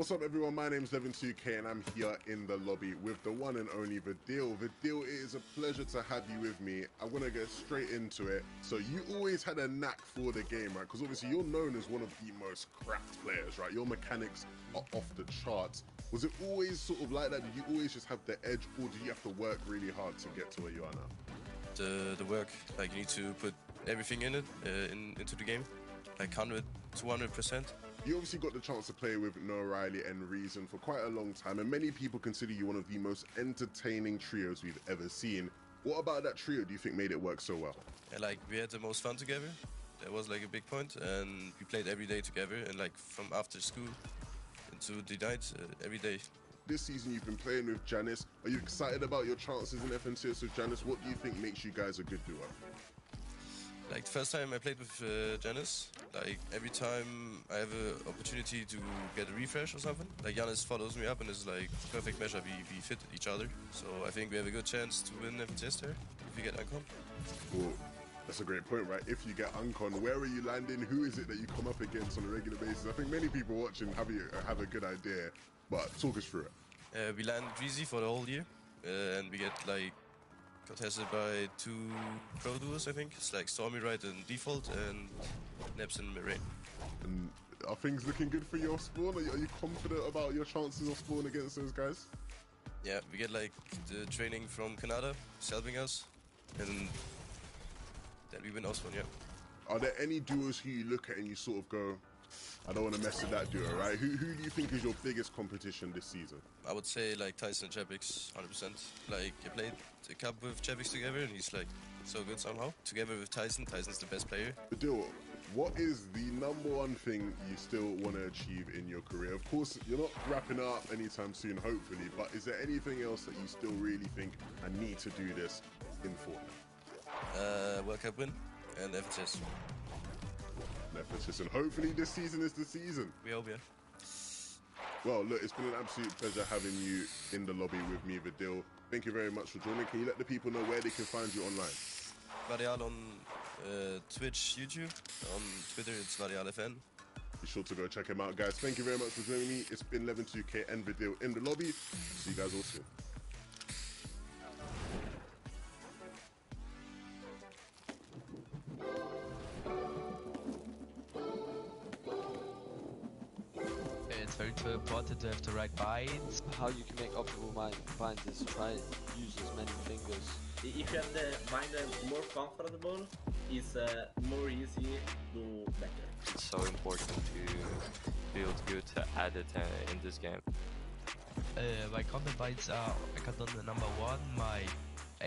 What's up everyone, my name's Levin2k and I'm here in the lobby with the one and only Vidil. Vidil, it is a pleasure to have you with me. I'm going to get straight into it. So you always had a knack for the game, right? Because obviously you're known as one of the most cracked players, right? Your mechanics are off the charts. Was it always sort of like that? Did you always just have the edge, or did you have to work really hard to get to where you are now? The work, like you need to put everything in it, into the game, like 200%. You obviously got the chance to play with Noah Riley and Reason for quite a long time, and many people consider you one of the most entertaining trios we've ever seen. What about that trio do you think made it work so well? Yeah, like we had the most fun together. That was like a big point, and we played every day together, and like from after school into the night, every day. This season you've been playing with Janice. Are you excited about your chances in FNCS with Janice? What do you think makes you guys a good duo? Like the first time I played with Janice, like every time I have an opportunity to get a refresh or something, like Janice follows me up and is like perfect matchup. We fit each other, so I think we have a good chance to win FNCS there if we get Uncon. Well, that's a great point, right? If you get Uncon, where are you landing? Who is it that you come up against on a regular basis? I think many people watching have a good idea, but talk us through it. We land Greasy for the whole year, and we get like contested by 2 pro duos, I think. It's like Stormy Right and Default and Nebs and Rain. And are things looking good for your spawn? Are you confident about your chances of spawn against those guys? Yeah, we get like the training from Canada, he's helping us, and then we win our spawn, yeah. Are there any duos who you look at and you sort of go, I don't want to mess with that duo, right? Who do you think is your biggest competition this season? I would say like Tyson and Chapix, 100%. Like I played a cup with Chapix together and he's like so good somehow. Together with Tyson, Tyson's the best player. Vidil, what is the #1 thing you still want to achieve in your career? Of course, you're not wrapping up anytime soon, hopefully, but is there anything else that you still really think, I need to do this in Fortnite? World Cup win and FTS. And hopefully this season is the season. We hope, yeah. Well, look, it's been an absolute pleasure having you in the lobby with me, Vidil. Thank you very much for joining. Can you let the people know where they can find you online? Varial on Twitch, YouTube. On Twitter, it's VarialFN. Be sure to go check him out, guys. Thank you very much for joining me. It's been Levin2k and Vidil in the lobby. See you guys all soon. It's very important to have the right binds. How you can make optimal binds is try use as many fingers. If you have the binder more comfortable, it's more easy to better. It's so important to build good edit in this game. My combat binds are, I got on the #1 my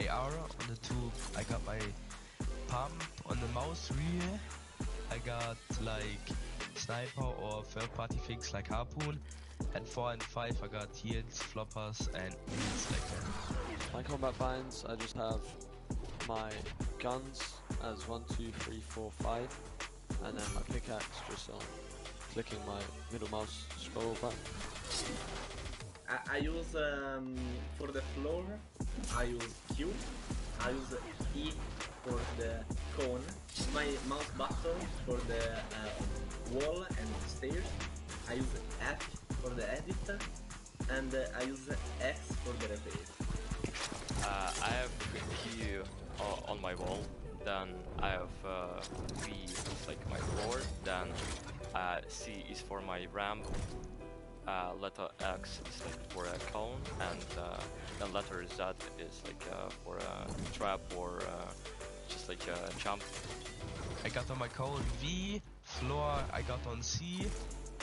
AR, on the 2 I got my pump, on the mouse wheel I got like sniper or third party things like harpoon, and 4 and 5 I got heals, floppers and wheels like that. My combat binds, I just have my guns as 1, 2, 3, 4, 5, and then my pickaxe just on clicking my middle mouse scroll button. I use for the floor, I use Q, I use E for the cone, my mouse button for the wall and stairs, I use F for the edit, and I use X for the repair. I have Q on my wall, then I have V is like my floor, then C is for my ramp, letter X is like for a cone, and then letter Z is like for a trap or just like a jump. I got on my cone V, floor I got on C,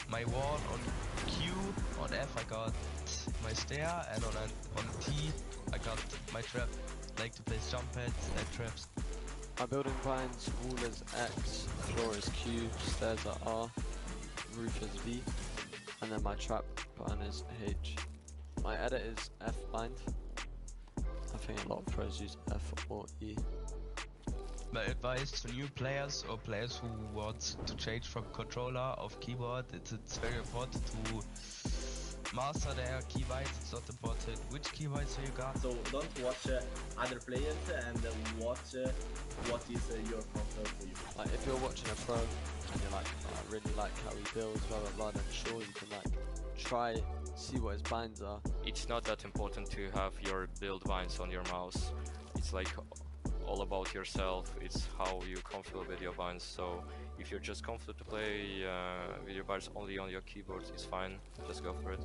my wall on Q, on F I got my stair, and on T I got my trap, like to place jump pads and traps. My building binds, wall is X, floor is Q, stairs are R, roof is V, and then my trap button is H. My edit is F bind. I think a lot of pros use F or E. My advice to new players or players who want to change from controller of keyboard, it's very important to master their keybinds. It's not important which keybinds you got. So don't watch other players and watch what is your comfort for you. Like if you're watching a pro and you're like, oh, I really like how he builds, blah blah blah, then sure you can like try see what his binds are. It's not that important to have your build binds on your mouse. It's like all about yourself. It's how you comfortable with your binds. So if you're just comfortable to play with your binds only on your keyboard, it's fine. Just go for it.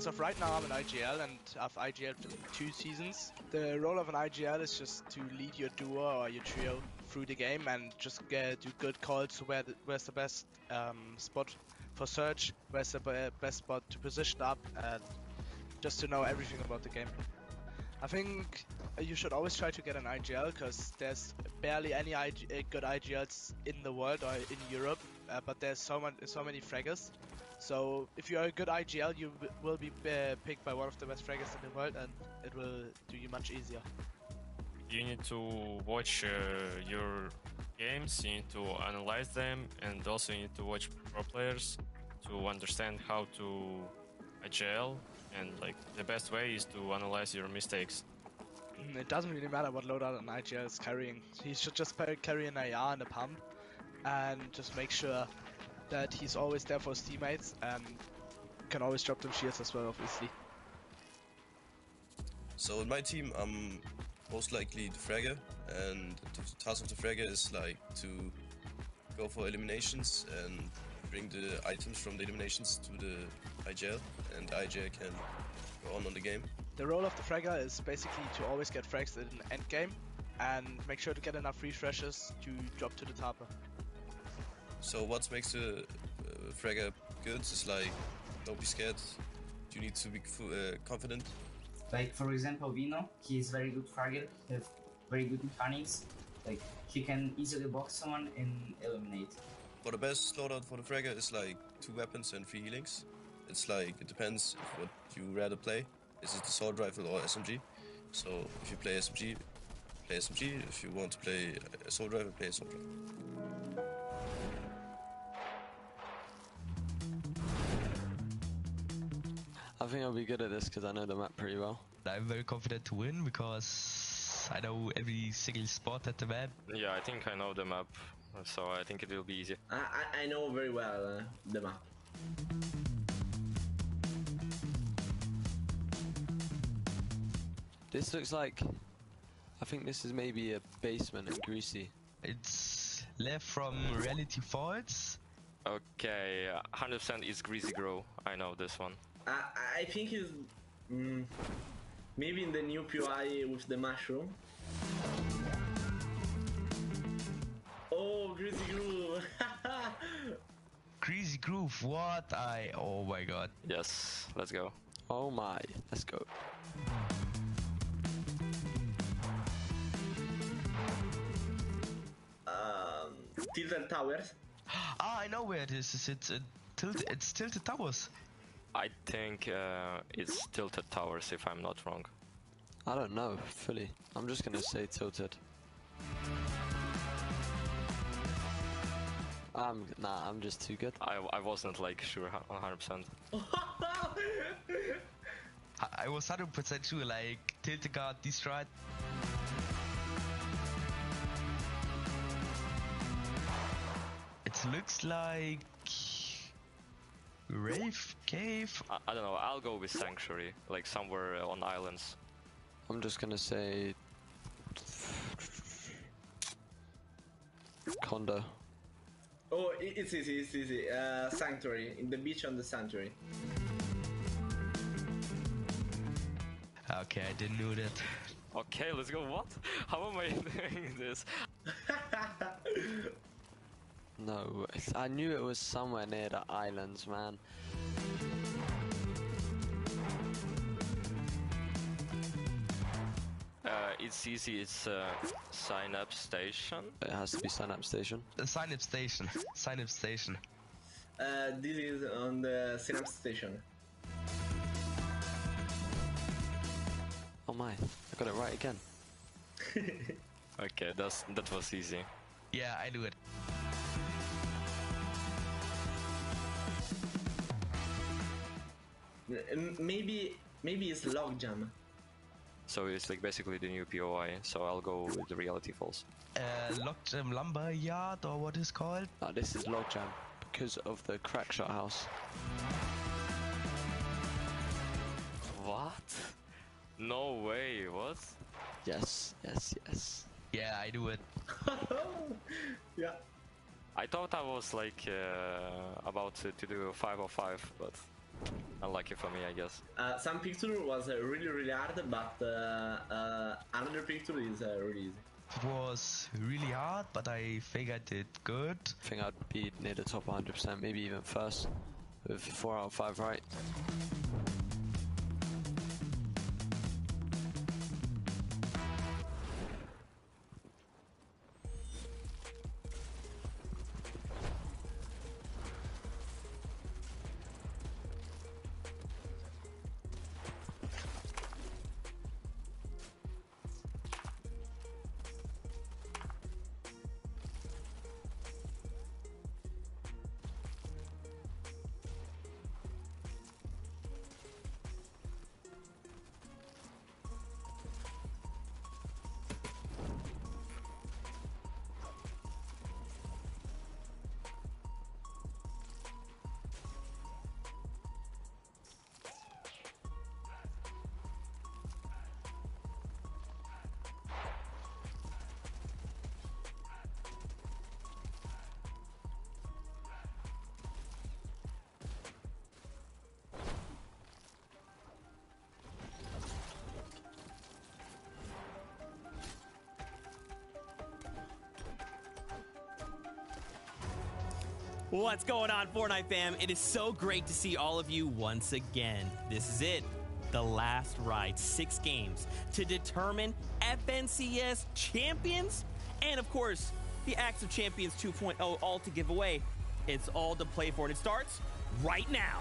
as of right now, I'm an IGL and I've IGL for 2 seasons. The role of an IGL is just to lead your duo or your trio through the game and just do good calls to where's the best spot for search, where's the best spot to position up, and just to know everything about the game. I think you should always try to get an IGL because there's barely any good IGLs in the world or in Europe, but there's so many fraggers. So if you're a good IGL, you will be picked by one of the best fraggers in the world, and it will do you much easier. You need to watch your games, you need to analyze them, and also you need to watch pro players to understand how to IGL, and like the best way is to analyze your mistakes. It doesn't really matter what loadout an IGL is carrying. He should just carry an AR and a pump, and just make sure that he's always there for his teammates, and can always drop them shields as well, obviously. So in my team, I'm most likely the fragger, and the task of the fragger is like to go for eliminations and bring the items from the eliminations to the IGL, and the IGL can go on the game. The role of the fragger is basically to always get frags in end game, and make sure to get enough refreshes to drop to the tapper. So what makes a fragger good is like, don't be scared, you need to be confident. Like for example Vino, he is very good fragger, he has very good mechanics, like he can easily box someone and eliminate. For the best loadout for the fragger is like 2 weapons and 3 healings. It's like, it depends what you rather play. Is it the assault rifle or SMG? So if you play SMG, play SMG. If you want to play assault rifle, play assault rifle. I think I'll be good at this because I know the map pretty well. I'm very confident to win because I know every single spot at the map. Yeah, I think I know the map, so I think it will be easy. I know very well the map. This looks like... I think this is maybe a basement in Greasy. It's left from Reality Falls. Okay, 100% is Greasy Grow. I know this one. I think he's maybe in the new POI with the mushroom. Oh, Greasy Groove! Crazy Groove, what? Oh my god. Yes, let's go. Oh my, let's go. Tilted Towers. Ah, I know where it is. It's Tilted Towers. I think it's Tilted Towers, if I'm not wrong. I don't know, fully. I'm just gonna say tilted. Nah, I'm just too good. I wasn't like sure 100%. I was 100% sure, like, Tilted got destroyed. It looks like... Rave Cave? I don't know, I'll go with Sanctuary, like somewhere on islands. I'm just gonna say... Condo. Oh, it's easy. Sanctuary, in the beach on the Sanctuary. Okay, I didn't know that. Okay, let's go. What? How am I doing this? No, I knew it was somewhere near the islands, man. It's easy, it's sign up station. It has to be sign up station. The sign-up station. Sign-up station. This is on the Synapse Station. Oh my, I got it right again. Okay, that was easy. Yeah, I knew it. Maybe it's Logjam. So it's like basically the new POI, so I'll go with the Reality Falls. Logjam Lumber Yard, or what is called? This is Logjam, because of the Crackshot house. What? No way, what? Yes. Yeah, I knew it. Yeah. I thought I was like about to do 505, but Unlucky for me, I guess. Some picture was really hard, but another picture is really easy. It was really hard, but I think I did good. I think I'd be near the top 100%, maybe even first, with 4 out of 5 right. What's going on, Fortnite fam? It is so great to see all of you once again. This is it, the last ride, 6 games to determine FNCS champions, and of course, the Acts of Champions 2.0 all to give away. It's all to play for, and it starts right now.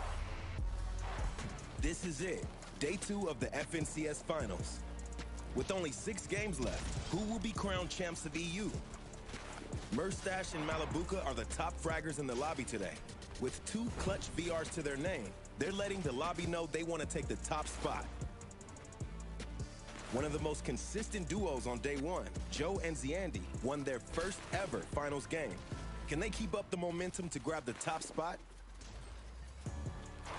This is it, day 2 of the FNCS finals. With only 6 games left, who will be crowned champs of EU? Merstash and Malabuka are the top fraggers in the lobby today. With 2 clutch VRs to their name, they're letting the lobby know they want to take the top spot. One of the most consistent duos on day 1, Joe and Ziandi, won their first ever finals game. Can they keep up the momentum to grab the top spot?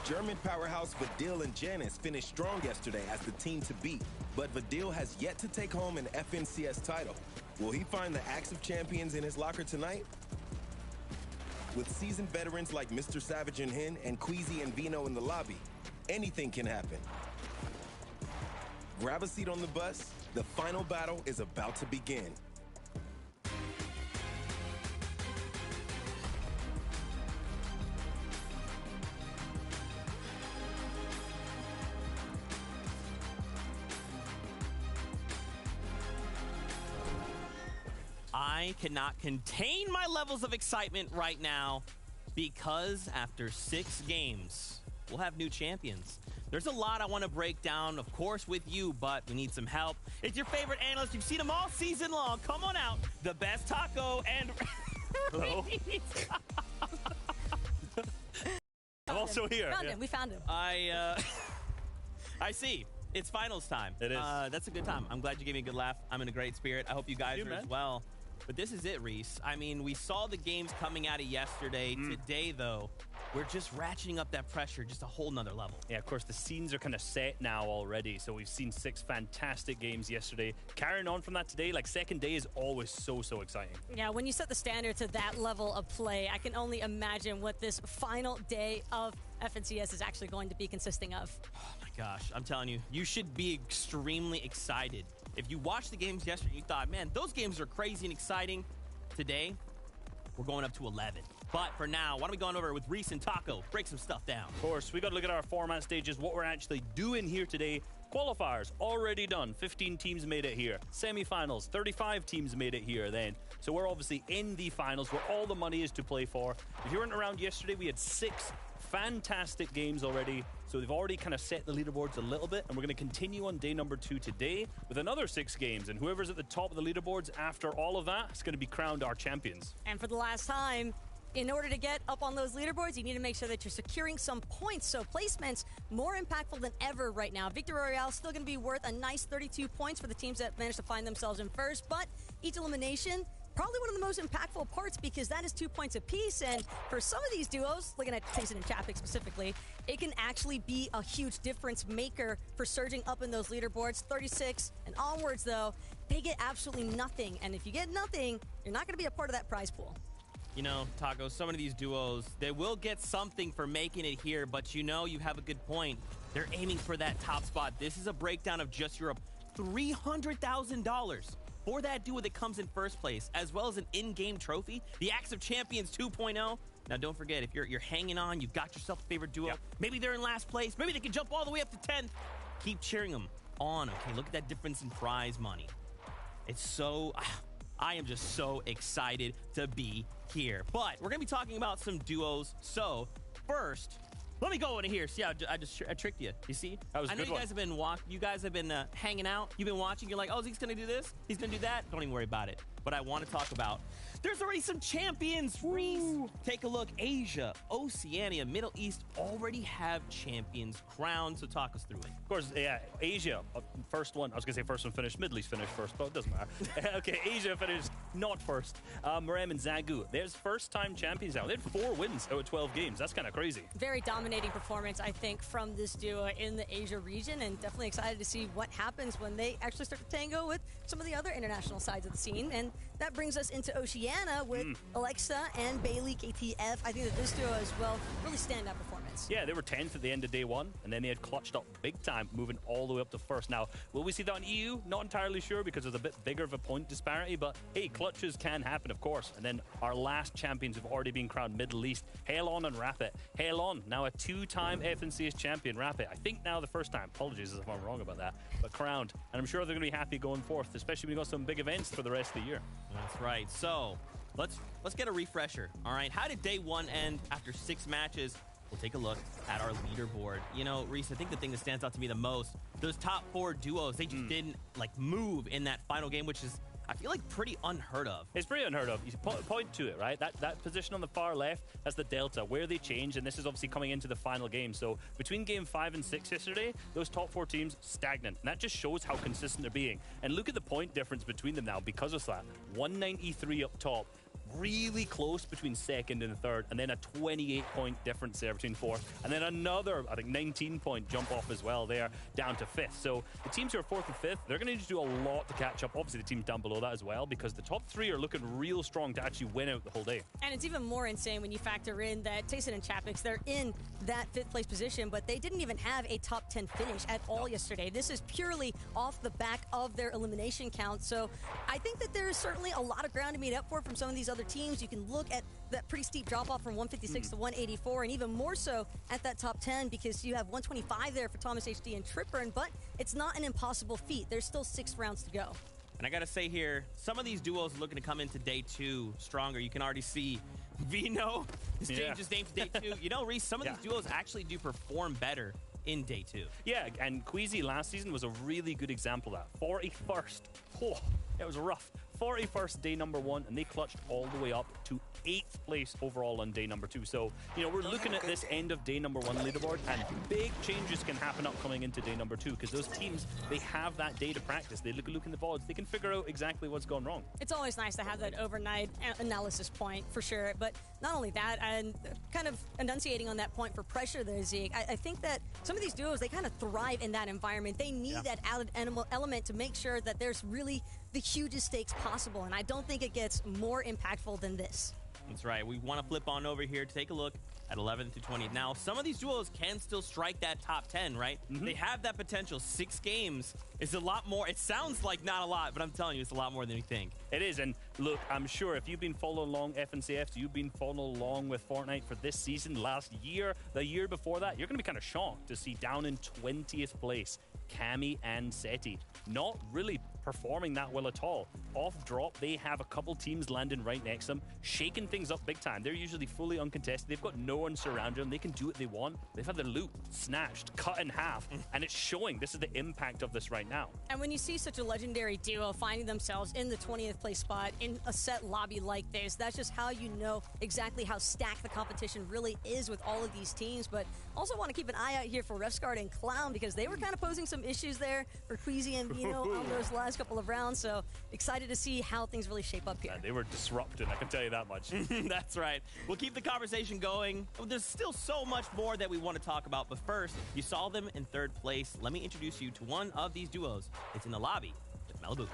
German powerhouse Vadil and Janice finished strong yesterday as the team to beat, but Vadil has yet to take home an FNCS title. Will he find the Acts of Champions in his locker tonight? With seasoned veterans like Mr. Savage and Hen and Queasy and Vino in the lobby, anything can happen. Grab a seat on the bus. The final battle is about to begin. I cannot contain my levels of excitement right now because after 6 games, we'll have new champions. There's a lot I want to break down, of course, with you, but we need some help. It's your favorite analyst. You've seen him all season long. Come on out. The best taco and... Hello. I'm also here. Found him. We found him. I see. It's finals time. It is. That's a good time. I'm glad you gave me a good laugh. I'm in a great spirit. I hope you guys are as well. But this is it, Reese. I mean, we saw the games coming out of yesterday. Today, though, we're just ratcheting up that pressure just a whole nother level. Yeah, of course, the scenes are kind of set now already. So we've seen 6 fantastic games yesterday. Carrying on from that today, like second day is always so exciting. Yeah, when you set the standard to that level of play, I can only imagine what this final day of FNCS is actually going to be consisting of. Oh my gosh, I'm telling you, you should be extremely excited. If you watched the games yesterday, you thought, man, those games are crazy and exciting. Today, we're going up to 11. But for now, why don't we go on over with Reese and Taco, break some stuff down. Of course, we got to look at our format stages, what we're actually doing here today. Qualifiers already done. 15 teams made it here. Semi-finals, 35 teams made it here then. So we're obviously in the finals where all the money is to play for. If you weren't around yesterday, we had 6 fantastic games already. So they've already kind of set the leaderboards a little bit, and we're going to continue on day number 2 today with another 6 games. And whoever's at the top of the leaderboards after all of that is going to be crowned our champions. And for the last time, in order to get up on those leaderboards, you need to make sure that you're securing some points. So placements more impactful than ever right now. Victory Royale still going to be worth a nice 32 points for the teams that managed to find themselves in first, but each elimination, probably one of the most impactful parts because that is 2 points apiece. And for some of these duos, looking at Tyson and Chapik specifically, it can actually be a huge difference maker for surging up in those leaderboards. 36 and onwards, though, they get absolutely nothing. And if you get nothing, you're not going to be a part of that prize pool. You know, Taco, some of these duos, they will get something for making it here, but you know, you have a good point. They're aiming for that top spot. This is a breakdown of Just Europe. $300,000 for that duo that comes in first place, as well as an in-game trophy, the Axe of Champions 2.0. Now, don't forget, if you're hanging on, you've got yourself a favorite duo. Yep. Maybe they're in last place. Maybe they can jump all the way up to 10th. Keep cheering them on, okay? Look at that difference in prize money. It's so... I am just so excited to be here. But we're going to be talking about some duos. So, first... let me go in here. See how I tricked you. You see? That was a I know good you guys have been hanging out. You've been watching. You're like, oh, he's going to do this? He's going to do that? Don't even worry about it. But I want to talk about, there's already some champions. Reese, take a look. Asia, Oceania, Middle East already have champions crowned. So talk us through it. Of course, yeah, Asia, first one. I was going to say first one finished. Middle East finished first, but it doesn't matter. Okay, Asia finished not first. Marem and Zagu, there's first-time champions now. They had 4 wins out of 12 games. That's kind of crazy. Very dominating performance, I think, from this duo in the Asia region, and definitely excited to see what happens when they actually start to tango with some of the other international sides of the scene. And that brings us into Oceania with Alexa and Bailey KTF. I think that this duo as well, really standout performance. Yeah, they were 10th at the end of day 1, and then they had clutched up big time, moving all the way up to first. Now, will we see that on EU? Not entirely sure, because there's a bit bigger of a point disparity, but hey, clutches can happen, of course. And then our last champions have already been crowned Middle East. Hail on and Rapid. Hail on, now a 2-time FNCS champion, Rapid. I think now the first time. Apologies if I'm wrong about that, but crowned. And I'm sure they're going to be happy going forth, especially when we got some big events for the rest of the year. That's right. So let's get a refresher. All right. How did day 1 end after 6 matches? We'll take a look at our leaderboard. You know, Reese, I think the thing that stands out to me the most, those top 4 duos, they just didn't move in that final game, which is, I feel like, pretty unheard of. It's pretty unheard of. You point to it, right? That position on the far left, that's the delta, where they changed, and this is obviously coming into the final game. So between game 5 and 6 yesterday, those top 4 teams, stagnant. And that just shows how consistent they're being. And look at the point difference between them now because of that. 193 up top. Really close between second and third, and then a 28-point difference there between fourth, and then another, I think, 19-point jump off as well there, down to fifth. So the teams who are fourth and fifth, they're going to need to do a lot to catch up. Obviously, the teams down below that as well, because the top 3 are looking real strong to actually win out the whole day. And it's even more insane when you factor in that Tayson and Chapix, they're in that 5th place position, but they didn't even have a top 10 finish at all yesterday. This is purely off the back of their elimination count. So I think that there is certainly a lot of ground to meet up for from some of these other teams. You can look at that pretty steep drop off from 156 to 184, and even more so at that top 10, because you have 125 there for Thomas HD and Tripper, but it's not an impossible feat. There's still 6 rounds to go. And I gotta say here, some of these duos are looking to come into day 2 stronger. You can already see Vino has changed his name to day 2. You know, Reese, some of these duos actually do perform better in day 2. Yeah, and Queasy last season was a really good example of that. 41st. Oh, it was rough. 41st day number 1, and they clutched all the way up to 8th place overall on day number 2. So, you know, we're looking at this end of day number 1 leaderboard, and big changes can happen upcoming into day number 2, because those teams, they have that day to practice. They look in the boards. They can figure out exactly what's gone wrong. It's always nice to have that overnight analysis point, for sure. But not only that, and kind of enunciating on that point for pressure there, Zeke, I think that some of these duos, they kind of thrive in that environment. They need that added element to make sure that there's really the hugest stakes possible, and I don't think it gets more impactful than this. That's right. We want to flip on over here to take a look at 11th to 20th. Now, some of these duos can still strike that top 10, right? They have that potential. 6 games is a lot more. It sounds like not a lot, but I'm telling you, it's a lot more than you think. It is, and look, I'm sure if you've been following along FNCF, you've been following along with Fortnite for this season, last year, the year before that, you're going to be kind of shocked to see down in 20th place, Cammy and Seti. Not really performing that well at all. Off drop, they have a couple teams landing right next to them, shaking things up big time. They're usually fully uncontested. They've got no one surrounding them. They can do what they want. They've had their loot snatched, cut in half, and it's showing. This is the impact of this right now. And when you see such a legendary duo finding themselves in the 20th place spot in a set lobby like this, that's just how you know exactly how stacked the competition really is with all of these teams. But also want to keep an eye out here for Refsguard and Clown, because they were kind of posing some issues there for Queasy and Vino on those last couple of rounds. So excited to see how things really shape up here. They were disrupted, I can tell you that much. That's right. We'll keep the conversation going. There's still so much more that we want to talk about, but first, you saw them in 3rd place. Let me introduce you to one of these duos. It's in the lobby with Malibu.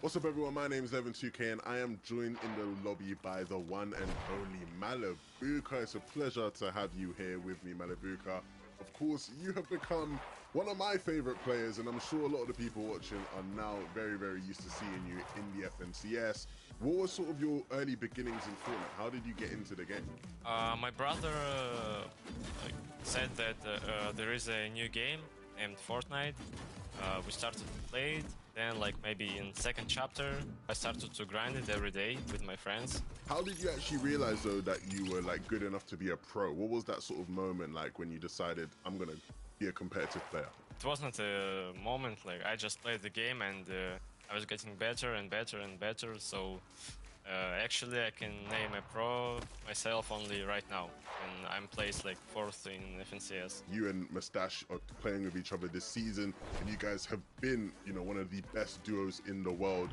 What's up, everyone? My name is Evan2K, and I am joined in the lobby by the one and only Malibuka. It's a pleasure to have you here with me, Malibuka. Of course, you have become one of my favorite players, and I'm sure a lot of the people watching are now very, very used to seeing you in the FNCS. What was sort of your early beginnings in Fortnite? How did you get into the game? My brother said that there is a new game named Fortnite. We started to play it. Then, like maybe in second chapter, I started to grind it every day with my friends. How did you actually realize, though, that you were like good enough to be a pro? What was that sort of moment like when you decided, I'm gonna be a competitive player? It wasn't a moment, like I just played the game and I was getting better and better and better. So actually I can name a pro myself only right now, and I'm placed like 4th in FNCS. You and Mustache are playing with each other this season, and you guys have been, one of the best duos in the world,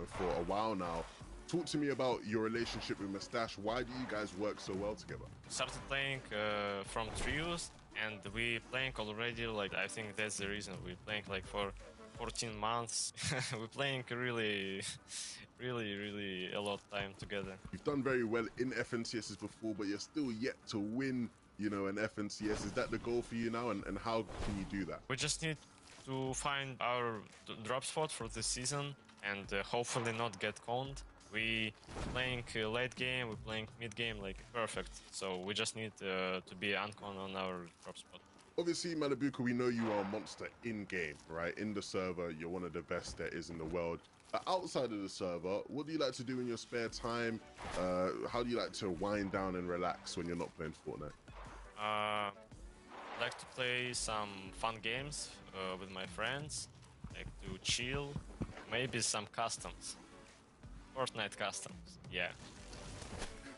for a while now. Talk to me about your relationship with Mustache. Why do you guys work so well together? Started playing from trios, and we playing already, like I think that's the reason we're playing like for 14 months. We're playing really a lot of time together. You've done very well in FNCSs before, but you're still yet to win, an FNCS. Is that the goal for you now, and how can you do that? We just need to find our drop spot for this season and hopefully not get conned. We playing late game, we're playing mid game, like perfect. So we just need to be uncon on our drop spot. Obviously, Malibuka, we know you are a monster in-game, right? In the server, you're one of the best there is in the world. Outside of the server, what do you like to do in your spare time? How do you like to wind down and relax when you're not playing Fortnite? I like to play some fun games with my friends, like to chill, maybe some customs. Fortnite customs, yeah.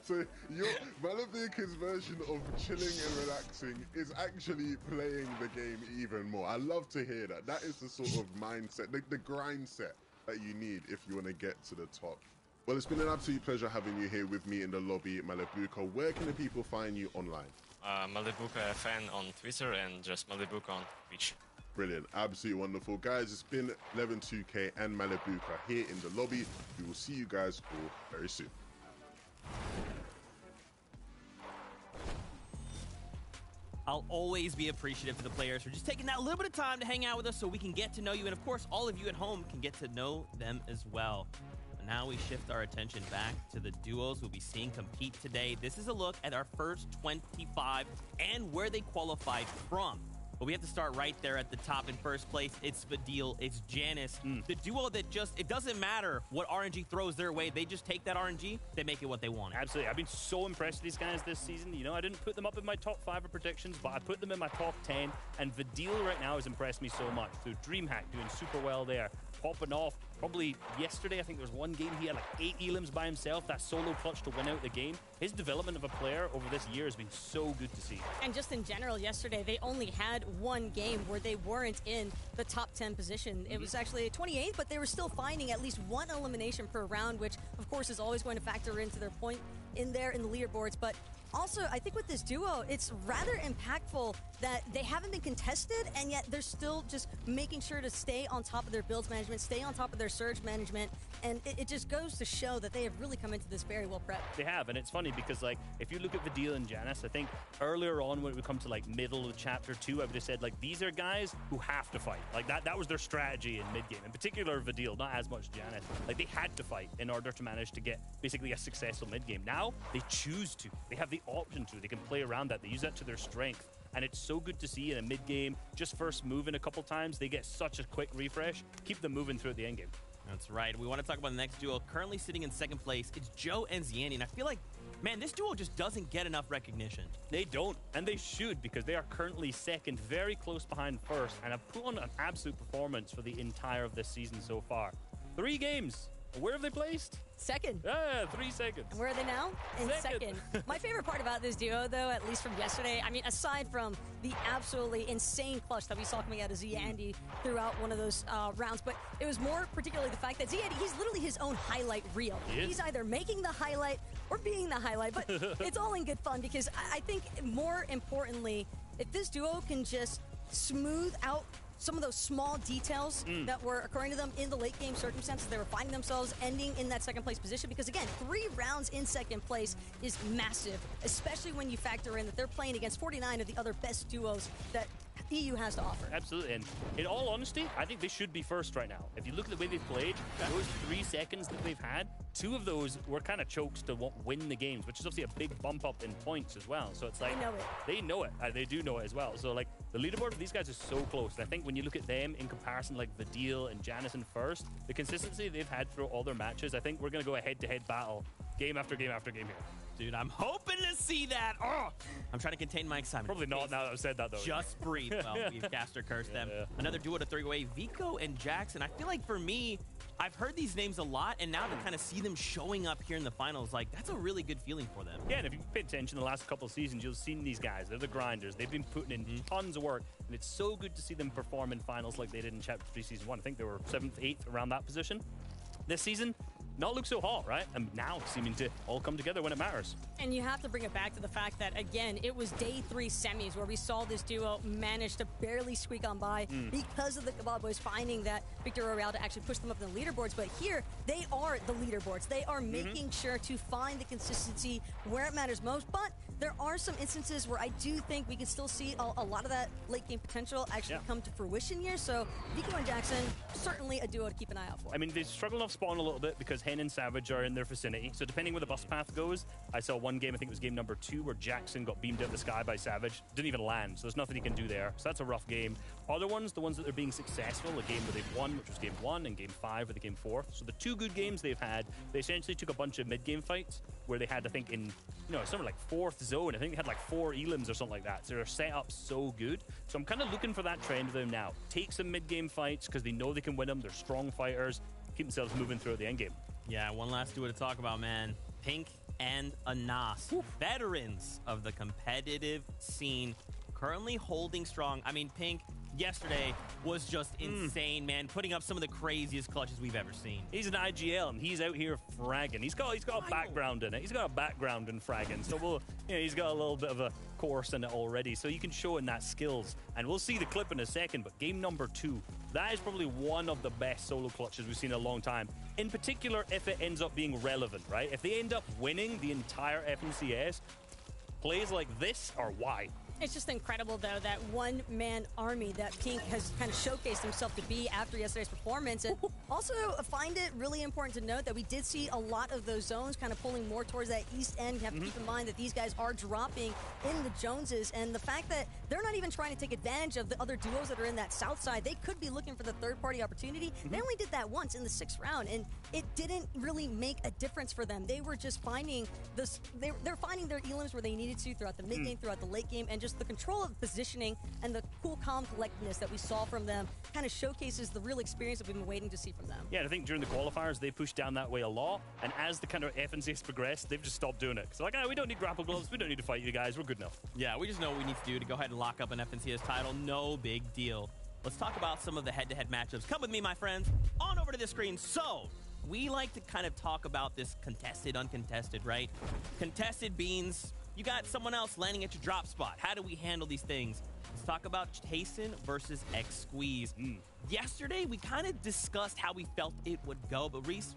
So your Malibuka's version of chilling and relaxing is actually playing the game even more. I love to hear that. That is the sort of mindset, the grind set that you need if you want to get to the top. Well, it's been an absolute pleasure having you here with me in the lobby, Malibuka. Where can the people find you online? Malibuka FN on Twitter and just Malibuka on Twitch. Brilliant, absolutely wonderful. Guys, it's been Levin2K and Malibuka here in the lobby. We will see you guys all very soon. I'll always be appreciative to the players for just taking that little bit of time to hang out with us so we can get to know you. And of course, all of you at home can get to know them as well. And now we shift our attention back to the duos we'll be seeing compete today. This is a look at our first 25 and where they qualified from. But we have to start right there at the top in first place. It's Vadil, it's Janice. The duo that it doesn't matter what RNG throws their way. They just take that RNG, they make it what they want. Absolutely. I've been so impressed with these guys this season. I didn't put them up in my top 5 of predictions, but I put them in my top 10. And Vadil right now has impressed me so much. Through DreamHack doing super well there. Popping off. Probably yesterday, I think there was one game he had like 8 elims by himself. That solo clutch to win out the game. His development of a player over this year has been so good to see. And just in general, yesterday, they only had one game where they weren't in the top 10 position. It was actually 28th, but they were still finding at least one elimination per round, which, of course, is always going to factor into their point in there in the leaderboards. But also, I think with this duo, it's rather impactful that they haven't been contested, and yet they're still just making sure to stay on top of their builds management, stay on top of their surge management, and it just goes to show that they have really come into this very well prepped. They have, and it's funny because, like, if you look at Vadil and Janice, I think earlier on when we come to, like, middle of chapter 2, I would have said, like, these are guys who have to fight. Like, that was their strategy in mid-game. In particular, Vadil, not as much Janice. Like, they had to fight in order to manage to get basically a successful mid-game. Now, they choose to. They have the option to. They can play around that. They use that to their strength. And it's so good to see in a mid-game, just first moving a couple times, they get such a quick refresh, keep them moving throughout the end game. That's right. We want to talk about the next duo. Currently sitting in second place, it's Joe and Ziani. And I feel like, man, this duo just doesn't get enough recognition. They don't, and they should, because they are currently second, very close behind first, and have put on an absolute performance for the entire of this season so far. 3 games. Where have they placed? Second. 3 seconds. And where are they now? In second. My favorite part about this duo, though, at least from yesterday, I mean, aside from the absolutely insane clutch that we saw coming out of Z-Andy throughout one of those rounds, but it was more particularly the fact that Z-Andy, he's literally his own highlight reel. He's either making the highlight or being the highlight, but it's all in good fun because I think more importantly, if this duo can just smooth out some of those small details that were occurring to them in the late game circumstances. They were finding themselves ending in that second place position because, again, 3 rounds in second place is massive, especially when you factor in that they're playing against 49 of the other best duos that EU has to offer. Absolutely, and in all honesty, I think they should be first right now. If you look at the way they've played, those 3 seconds that they've had, 2 of those were kind of chokes to win the games, which is obviously a big bump up in points as well. So it's like they know it. They do know it as well. So like the leaderboard for these guys is so close. And I think when you look at them in comparison, like Vidil and Janison first, the consistency they've had through all their matches, I think we're going to go a head-to-head battle, game after game after game here. Dude, I'm hoping to see that. Oh, I'm trying to contain my excitement. Probably not now that I've said that, though. Just breathe. Well, we've cast or cursed them. Another duo to 3-way, Vico and Jackson. I feel like for me, I've heard these names a lot, and now to kind of see them showing up here in the finals, like, that's a really good feeling for them. Yeah, and if you pay attention the last couple of seasons, you'll have seen these guys. They're the grinders. They've been putting in tons of work, and it's so good to see them perform in finals like they did in Chapter 3 Season 1. I think they were 7th, 8th, around that position. This season, not look so hot, right? And now seeming to all come together when it matters. And you have to bring it back to the fact that, again, it was day 3 semis where we saw this duo manage to barely squeak on by because of the Kebab Boys finding that Victor Royale to actually push them up in the leaderboards. But here, they are the leaderboards. They are making sure to find the consistency where it matters most. But there are some instances where I do think we can still see a lot of that late game potential actually come to fruition here. So Vico and Jackson, certainly a duo to keep an eye out for. I mean, they struggle off spawn a little bit because Hen and Savage are in their vicinity. So depending where the bus path goes, I saw one game, I think it was game number 2, where Jackson got beamed out of the sky by Savage. Didn't even land, so there's nothing he can do there. So that's a rough game. Other ones, the ones that are being successful, a game where they've won, which was game 1, and game 5 were the game 4. So the 2 good games they've had, they essentially took a bunch of mid-game fights where they had, I think, in, somewhere like 4th zone, I think they had like 4 elims or something like that. So they're set up so good. So I'm kind of looking for that trend with them now. Take some mid-game fights because they know they can win them. They're strong fighters. Keep themselves moving throughout the end game. Yeah, one last duo to talk about, man. Pink and Anas, veterans of the competitive scene, currently holding strong. I mean, Pink yesterday was just insane, man, putting up some of the craziest clutches we've ever seen. He's an IGL, and he's out here fragging. He's got a background in it. He's got a background in fragging, so he's got a little bit of a course in it already, so you can show in that skills. And we'll see the clip in a second, but game number 2, that is probably one of the best solo clutches we've seen in a long time. In particular, if it ends up being relevant, right? If they end up winning the entire FNCS, plays like this are why. It's just incredible, though, that one-man army that Pink has kind of showcased himself to be after yesterday's performance. And also, I find it really important to note that we did see a lot of those zones kind of pulling more towards that east end. You have to keep in mind that these guys are dropping in the Joneses, and the fact that they're not even trying to take advantage of the other duos that are in that south side. They could be looking for the third-party opportunity. They only did that once in the 6th round, and it didn't really make a difference for them. They were just finding this. They're finding their elims where they needed to throughout the mid-game, throughout the late game, and just the control of positioning and the cool, calm collectedness that we saw from them kind of showcases the real experience that we've been waiting to see from them. Yeah, and I think during the qualifiers, they pushed down that way a lot. And as the kind of FNCS progressed, they've just stopped doing it. So like, we don't need grapple gloves. We don't need to fight you guys. We're good enough. Yeah, we just know what we need to do to go ahead and lock up an FNCS title. No big deal. Let's talk about some of the head-to-head matchups. Come with me, my friends, on over to the screen. So, we like to kind of talk about this contested, uncontested, right? Contested beans, you got someone else landing at your drop spot. How do we handle these things? Let's talk about Tayson versus X Squeeze. Yesterday, we kind of discussed how we felt it would go, but Reese,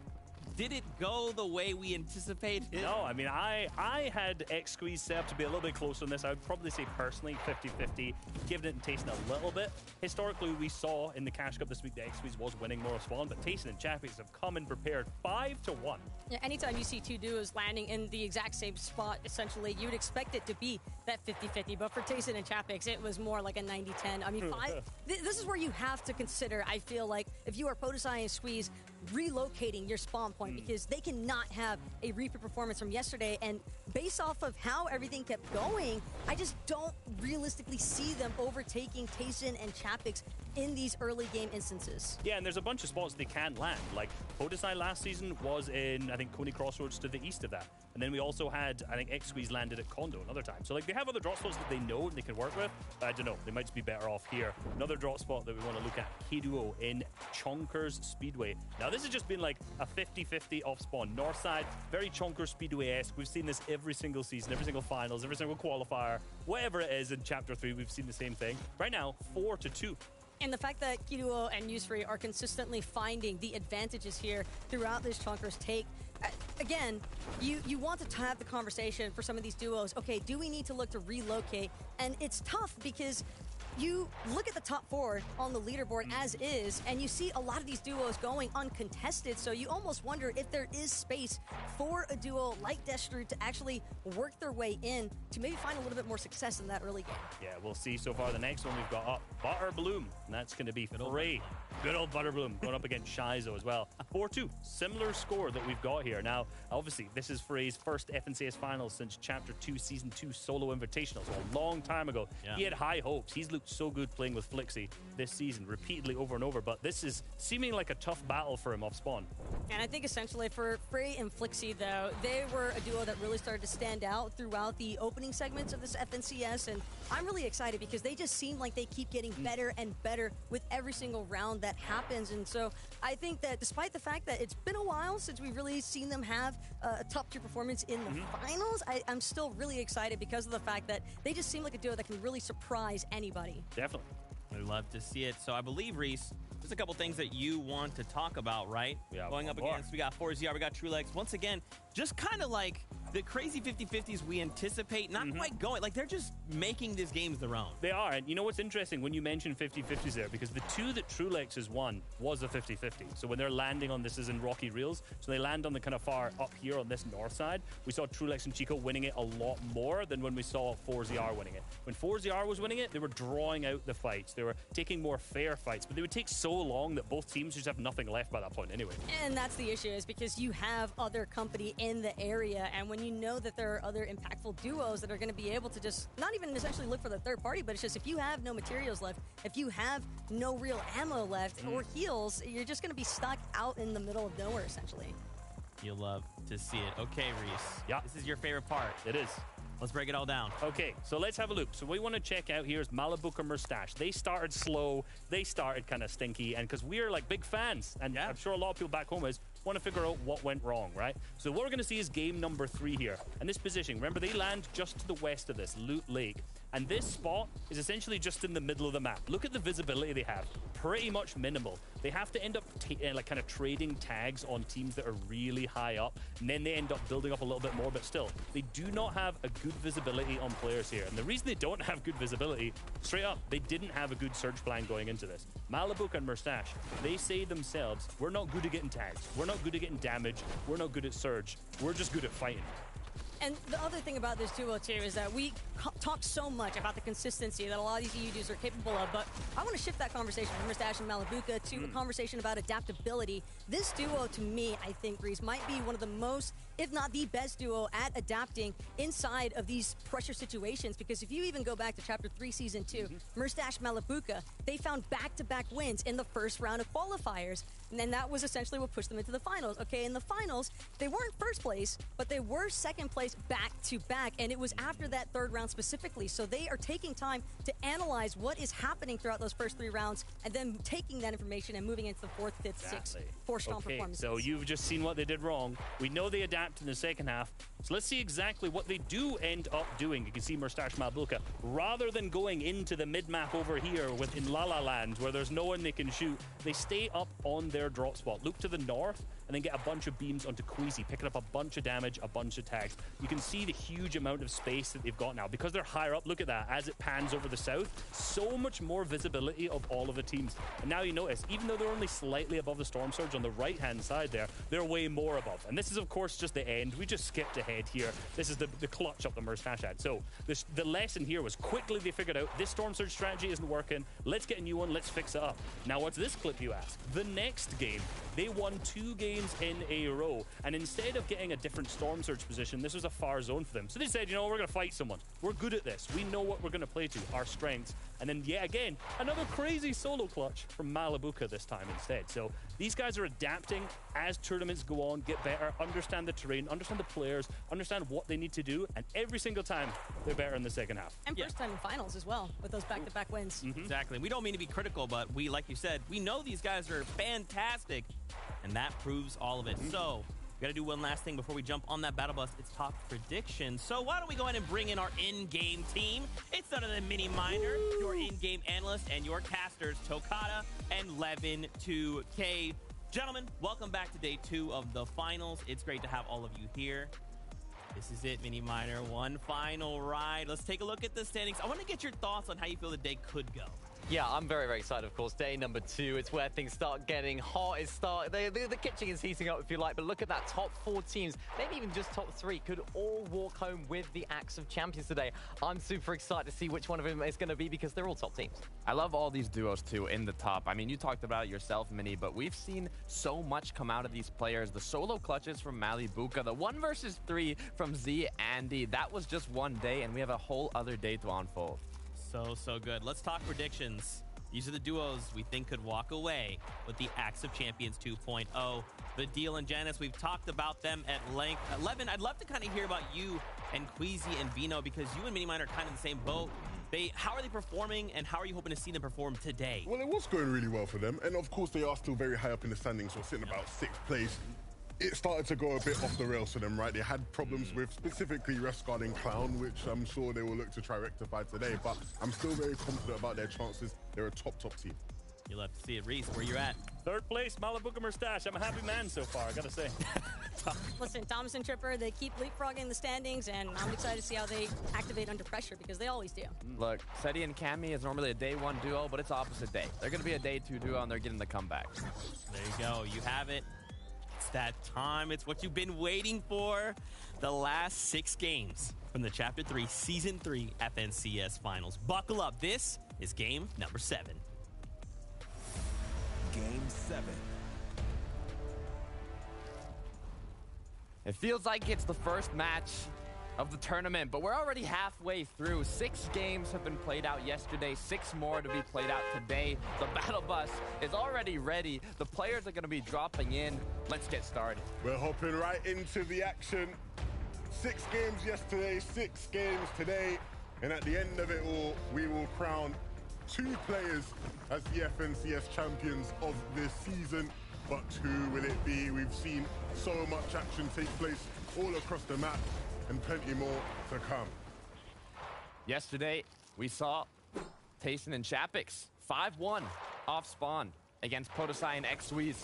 did it go the way we anticipated? No, I mean, I had X Squeeze set up to be a little bit closer on this. I would probably say personally 50-50, giving it and Tayson a little bit. Historically, we saw in the Cash Cup this week that X Squeeze was winning more spawn, but Tayson and Chappies have come in prepared 5-1. Yeah, anytime you see 2 duos landing in the exact same spot, essentially, you'd expect it to be that 50-50. But for Tayson and Chapix, it was more like a 90-10. I mean, this is where you have to consider, I feel like, if you are Podesai and Squeeze, relocating your spawn point because they cannot have a repeat performance from yesterday. And based off of how everything kept going, I just don't realistically see them overtaking Tayson and Chapix in these early game instances. Yeah, and there's a bunch of spots they can land. Like, Podesai last season was in, I think, Coney Crossroads to the east of that. And then we also had, I think, X Squeeze landed at Condo another time. So, like, they have other drop spots that they know and they can work with. But I don't know. They might just be better off here. Another drop spot that we want to look at, K-Duo in Chonkers Speedway. Now, this has just been like a 50-50 off spawn. North side, very Chonkers Speedway-esque. We've seen this every single season, every single finals, every single qualifier. Whatever it is in Chapter 3, we've seen the same thing. Right now, 4-2. And the fact that Kiruo and Yusufree are consistently finding the advantages here throughout this Chunkers take. Again, you want to have the conversation for some of these duos. Okay, do we need to look to relocate? And it's tough because you look at the top 4 on the leaderboard as is, and you see a lot of these duos going uncontested, so you almost wonder if there is space for a duo like Destru to actually work their way in to maybe find a little bit more success in that early game. Yeah, we'll see. So far, the next one we've got up, Butterbloom, and that's going to be Frey. Good old Butterbloom going up against Shizo as well. 4-2, similar score that we've got here. Now, obviously, this is Frey's first FNCS Finals since Chapter 2, Season 2 Solo Invitational, so a long time ago. Yeah. He had high hopes. He's looked so good playing with Flixie this season, repeatedly over and over, but this is seeming like a tough battle for him off spawn. And I think essentially for Frey and Flixie, though, they were a duo that really started to stand out throughout the opening segments of this FNCS, and I'm really excited because they just seem like they keep getting better and better with every single round that happens. And so I think that despite the fact that it's been a while since we've really seen them have a top-tier performance in the finals, I'm still really excited because of the fact that they just seem like a duo that can really surprise anybody. Definitely. We'd love to see it. So I believe, Reese, there's a couple things that you want to talk about, right? Yeah, going up against, we got 4ZR, we got TrueLex. Once again, just kind of like the crazy 50-50s we anticipate, not quite going. Like, they're just making these games their own. They are. And you know what's interesting when you mention 50-50s there? Because the 2 that TrueLex has won was a 50-50. So when they're landing on, this is in Rocky Reels, so they land on the kind of far up here on this north side. We saw TrueLex and Chico winning it a lot more than when we saw 4ZR winning it. When 4ZR was winning it, they were drawing out the fights. They were taking more fair fights, but they would take so long that both teams just have nothing left by that point anyway. And that's the issue, is because you have other company in the area, and when you know that there are other impactful duos that are going to be able to just not even essentially look for the third party, but it's just if you have no materials left, if you have no real ammo left or heals, you're just going to be stuck out in the middle of nowhere essentially. You'll love to see it. Okay, Reese. Yeah. This is your favorite part. It is. Let's break it all down. Okay, so let's have a look. So what we want to check out here is Malabuka Mustache. They started slow. They started kind of stinky. And because we're like big fans, and I'm sure a lot of people back home want to figure out what went wrong, right? So what we're going to see is game number 3 here. And this position, remember, they land just to the west of this, Loot Lake. And this spot is essentially just in the middle of the map. Look at the visibility they have. Pretty much minimal. They have to end up like kind of trading tags on teams that are really high up, and then they end up building up a little bit more, but still, they do not have a good visibility on players here. And the reason they don't have good visibility, straight up, they didn't have a good search plan going into this. Malabuka and Mustache, they say themselves, we're not good at getting tags. We're not good at getting damage. We're not good at surge. We're just good at fighting. And the other thing about this duo, too, is that we talk so much about the consistency that a lot of these EU duos are capable of, but I want to shift that conversation from Mustache and Malabuka to a conversation about adaptability. This duo, to me, I think, Reese, might be one of the most, if not the best duo at adapting inside of these pressure situations, because if you even go back to Chapter 3, Season 2, Mustache, Malabuka, they found back-to-back wins in the first round of qualifiers, and then that was essentially what pushed them into the finals. Okay, in the finals, they weren't first place, but they were second place back-to-back, and it was after that third round specifically. So they are taking time to analyze what is happening throughout those first 3 rounds, and then taking that information and moving into the 4th, 5th, 6th, 4 strong performances. So you've just seen what they did wrong. We know they adapt in the second half. So let's see exactly what they do end up doing. You can see Mustache Malabuka, rather than going into the mid-map over here in La La Land, where there's no one they can shoot, they stay up on their drop spot. Look to the north, and then get a bunch of beams onto Queasy, picking up a bunch of damage, a bunch of tags. You can see the huge amount of space that they've got now. Because they're higher up, look at that, as it pans over the south, so much more visibility of all of the teams. And now you notice, even though they're only slightly above the Storm Surge on the right-hand side there, they're way more above. And this is, of course, just the end. We just skipped ahead here. This is the clutch up the Mustache had. So the lesson here was quickly they figured out this Storm Surge strategy isn't working. Let's get a new one. Let's fix it up. Now, what's this clip, you ask? The next game, they won 2 games in a row, and instead of getting a different Storm Surge position, this was a far zone for them. So they said, you know, we're going to fight someone. We're good at this. We know what we're going to play to, our strengths. And then, yet again, another crazy solo clutch from Malabuka this time instead. So these guys are adapting as tournaments go on, get better, understand the terrain, understand the players, understand what they need to do, and every single time they're better in the second half. And first time in finals as well, with those back-to-back wins. Exactly. We don't mean to be critical, but we, like you said, we know these guys are fantastic, and that proves all of it. So, Got to do one last thing before we jump on that battle bus. It's talk predictions. So why don't we go ahead and bring in our in-game team? It's none other than Mini Miner, your in-game analyst, and your casters, Tokata and Levin2K. Gentlemen, welcome back to day 2 of the finals. It's great to have all of you here. This is it, Mini Miner. One final ride. Let's take a look at the standings. I want to get your thoughts on how you feel the day could go. Yeah, I'm very, very excited, of course. Day number 2, it's where things start getting hot. The kitchen is heating up, if you like, but look at that. Top 4 teams, maybe even just top 3, could all walk home with the Axe of Champions today. I'm super excited to see which one of them is going to be because they're all top teams. I love all these duos, too, in the top. I mean, you talked about it yourself, Mini, but we've seen so much come out of these players. The solo clutches from Malibuka, the 1 versus 3 from Z Andy. That was just one day, and we have a whole other day to unfold. So good. Let's talk predictions. These are the duos we think could walk away with the Axe of Champions 2.0. Vidil and Janice, we've talked about them at length. Levin, I'd love to kind of hear about you and Queasy and Vino because you and Mini Miner are kind of in the same boat. How are they performing, and how are you hoping to see them perform today? Well, it was going really well for them, and of course they are still very high up in the standings, so sitting about 6th place. It started to go a bit off the rails for them, right? They had problems with specifically Rescard and Clown, which I'm sure they will look to try rectify today, but I'm still very confident about their chances. They're a top team. You'll have to see it. Reese, where you at? 3rd place, Malibuka Mustache. I'm a happy man so far, I gotta say. Listen, Thomas and Tripper, they keep leapfrogging the standings, and I'm excited to see how they activate under pressure because they always do. Look, Seti and Cammy is normally a day 1 duo, but it's opposite day. They're going to be a day 2 duo, and they're getting the comeback. There you go. You have it. It's that time. It's what you've been waiting for. The last 6 games from the Chapter 3 Season 3 FNCS Finals. Buckle up. This is game number 7. Game 7. It feels like it's the first match of the tournament, but we're already halfway through. 6 games have been played out yesterday, 6 more to be played out today. The battle bus is already ready. The players are going to be dropping in. Let's get started. We're hopping right into the action. 6 games yesterday, 6 games today, and at the end of it all, we will crown 2 players as the FNCS champions of this season. But who will it be? We've seen so much action take place all across the map, and plenty more to come. Yesterday, we saw Tayson and Chapix 5-1 off spawn against Podosai and Xwiz.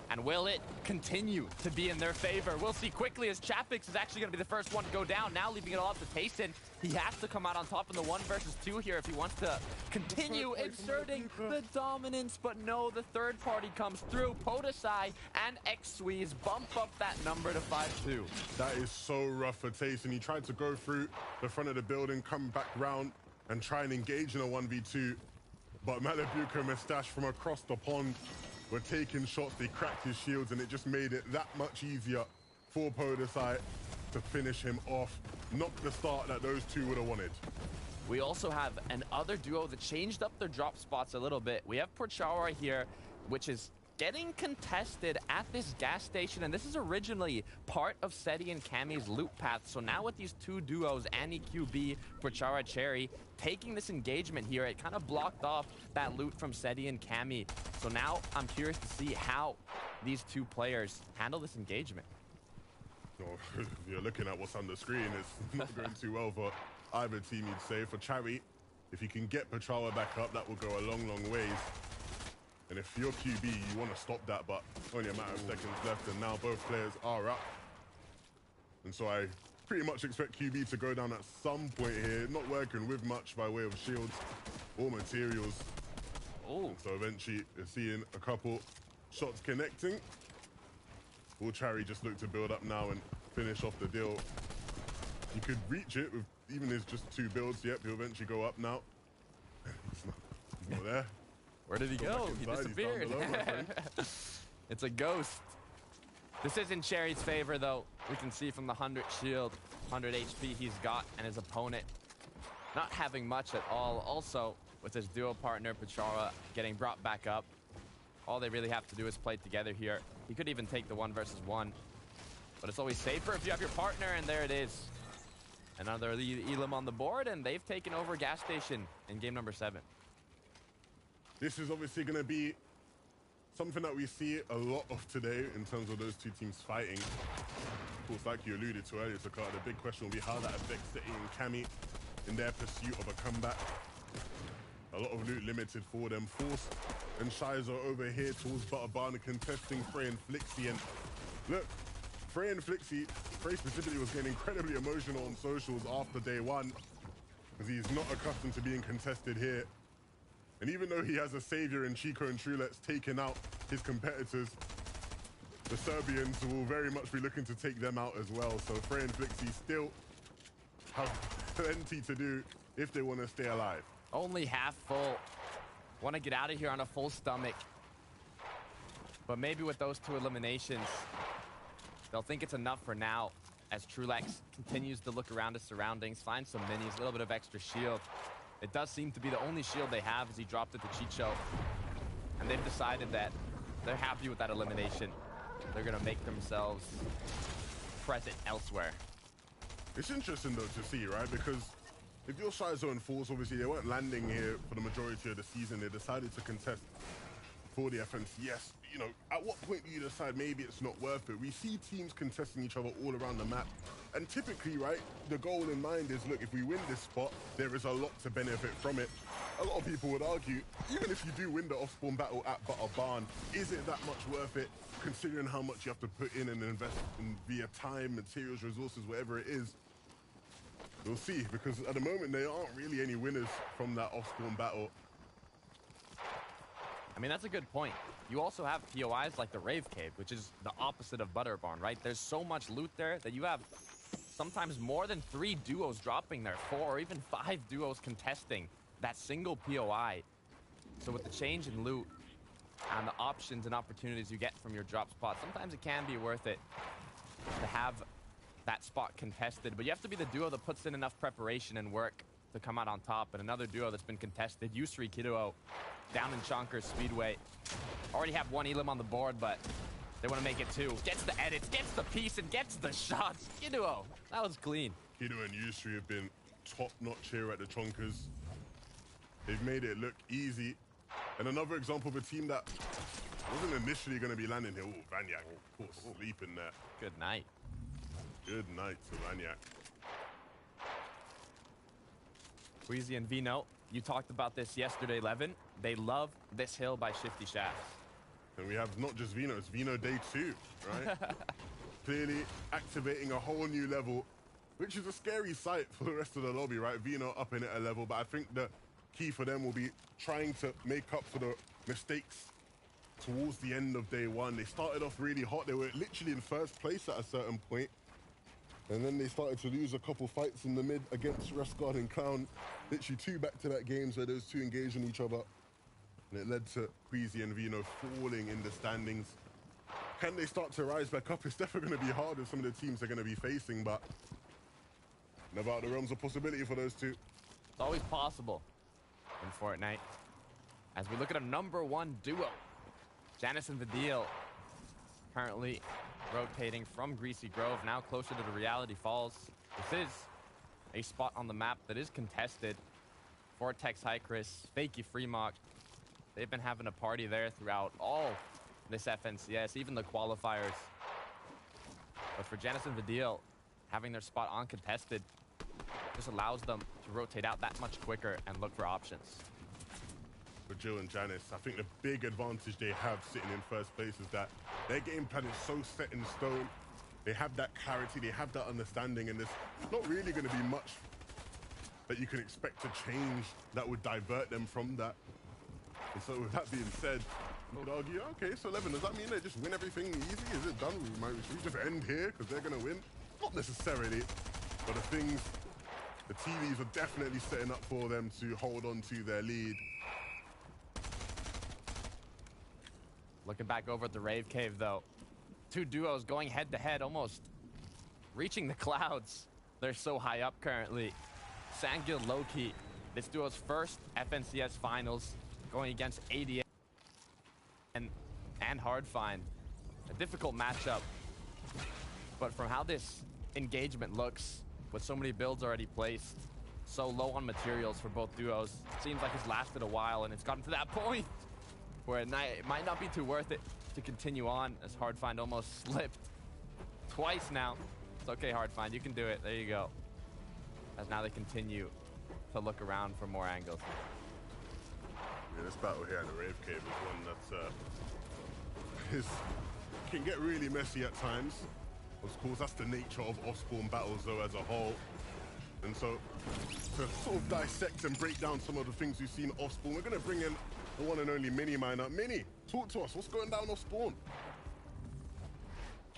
And will it continue to be in their favor? We'll see quickly as Chapix is actually going to be the first one to go down. Now leaving it all up to Tayson. He has to come out on top in the 1 versus 2 here if he wants to continue exerting the dominance. But no, the 3rd party comes through. Podosai and Xwiz bump up that number to 5-2. That is so rough for Tayson. He tried to go through the front of the building, come back round, and try and engage in a 1v2. But Malibuka and Mustache from across the pond were taking shots. They cracked his shields, and it just made it that much easier for Podosai to finish him off. Not the start that those 2 would have wanted. We also have another duo that changed up their drop spots a little bit. We have Porchara here, which is getting contested at this gas station, and this is originally part of Seti and Cammy's loop path. So now with these 2 duos, Annie QB, Porchara Cherry, taking this engagement here, it kind of blocked off that loot from Seti and Cammy. So now I'm curious to see how these 2 players handle this engagement. Oh, if you're looking at what's on the screen, it's not going too well for either team, you'd say. For Cherry, if you can get Porchara back up, that will go a long, long ways. And if you're QB, you want to stop that, but only a matter of seconds left, and now both players are up. And so I pretty much expect QB to go down at some point here, not working with much by way of shields or materials. Oh. So eventually, you're seeing a couple shots connecting. Will Cherry just look to build up now and finish off the deal? He could reach it with even his just 2 builds. Yep, he'll eventually go up now. He's not there. Where did he go? He disappeared. It's a ghost. This is in Cherry's favor, though. We can see from the 100 shield, 100 HP he's got, and his opponent not having much at all. Also, with his duo partner, Porchara, getting brought back up. All they really have to do is play together here. He could even take the 1 versus 1. But it's always safer if you have your partner, and there it is. Another Elam on the board, and they've taken over gas station in game number 7. This is obviously going to be something that we see a lot of today in terms of those two teams fighting. Of course, like you alluded to earlier, Sakata, the big question will be how that affects City and Cammy in their pursuit of a comeback. A lot of loot limited for them. Force and Shizo over here towards Butterbana contesting Frey and Flixie. And look, Frey and Flixie, Frey specifically was getting incredibly emotional on socials after day one because he's not accustomed to being contested here. And even though he has a savior in Chico and Trulet's taken out his competitors, the Serbians will very much be looking to take them out as well. So Frey and Flixie still have plenty to do if they want to stay alive. Only half full. Want to get out of here on a full stomach. But maybe with those two eliminations, they'll think it's enough for now as Trulex continues to look around his surroundings, find some minis, a little bit of extra shield. It does seem to be the only shield they have as he dropped it to Chicho. And they've decided that they're happy with that elimination. They're going to make themselves present elsewhere. It's interesting, though, to see, right? Because if you're Shizo and Force, obviously, they weren't landing here for the majority of the season. They decided to contest for the FNCS. You know, at what point do you decide maybe it's not worth it? We see teams contesting each other all around the map. And typically, right, the goal in mind is, look, if we win this spot, there is a lot to benefit from it. A lot of people would argue, even if you do win the off-spawn battle at Butterbarn, is it that much worth it, considering how much you have to put in and invest in via time, materials, resources, whatever it is? We'll see, because at the moment, there aren't really any winners from that off-spawn battle. I mean, that's a good point. You also have POIs like the Rave Cave, which is the opposite of Butterbarn, right? There's so much loot there that you have sometimes more than 3 duos dropping there, 4 or even 5 duos contesting that single POI. So with the change in loot and the options and opportunities you get from your drop spot, sometimes it can be worth it to have that spot contested. But you have to be the duo that puts in enough preparation and work to come out on top. And another duo that's been contested, Yusri Kiduo, down in Chonkers Speedway. Already have 1 elim on the board, but they want to make it 2. Gets the edits, gets the piece, and gets the shots. Kiduo, that was clean. Kiduo and Yusri have been top-notch here at the Chonkers. They've made it look easy. And another example of a team that wasn't initially going to be landing here. Oh, Vanyak, of course, sleeping there. Good night. Good night to Vanyak. Queasy and Vino, you talked about this yesterday, Levin. They love this hill by Shifty Shafts. And we have not just Vino, it's Vino day 2, right? Clearly activating a whole new level, which is a scary sight for the rest of the lobby, right? Vino upping it a level, but I think the key for them will be trying to make up for the mistakes towards the end of day 1. They started off really hot. They were literally in first place at a certain point. And then they started to lose a couple fights in the mid against Restguard and Clown. Literally 2 back-to-back games where those two engaged on each other. And it led to Queasy and Vino falling in the standings. Can they start to rise back up? It's definitely going to be hard with some of the teams they're going to be facing, but never out of the realms of possibility for those two. It's always possible in Fortnite. As we look at a #1 duo, Janice and Vidil currently rotating from Greasy Grove, now closer to the Reality Falls. This is a spot on the map that is contested. Vortex High Chris, Fakey Fremont, they've been having a party there throughout all this FNCS, even the qualifiers. But for Janice and Vidil, having their spot uncontested just allows them to rotate out that much quicker and look for options. For Jill and Janice, I think the big advantage they have sitting in first place is that their game plan is so set in stone. They have that clarity, they have that understanding, and there's not really going to be much that you can expect to change that would divert them from that. And so with that being said, you could argue, okay, so Levin, does that mean they just win everything easy? Is it done? Should we just end here because they're going to win? Not necessarily, but the TVs are definitely setting up for them to hold on to their lead. Looking back over at the Rave Cave, though. 2 duos going head-to-head, almost reaching the clouds. They're so high up currently. Sandgill Loki, this duo's first FNCS finals, going against ADN and Hardfind. A difficult matchup. But from how this engagement looks, with so many builds already placed, so low on materials for both duos, it seems like it's lasted a while and it's gotten to that point. where it might not be too worth it to continue on, as Hardfind almost slipped twice now. It's okay, Hardfind, you can do it. There you go. As now they continue to look around for more angles. Yeah, this battle here in the Rave Cave is one that can get really messy at times. Of course, that's the nature of off-spawn battles, though, as a whole. And so, to sort of dissect and break down some of the things we've seen off-spawn, we're going to bring in the one and only Mini Miner. Mini, talk to us. What's going down off-spawn?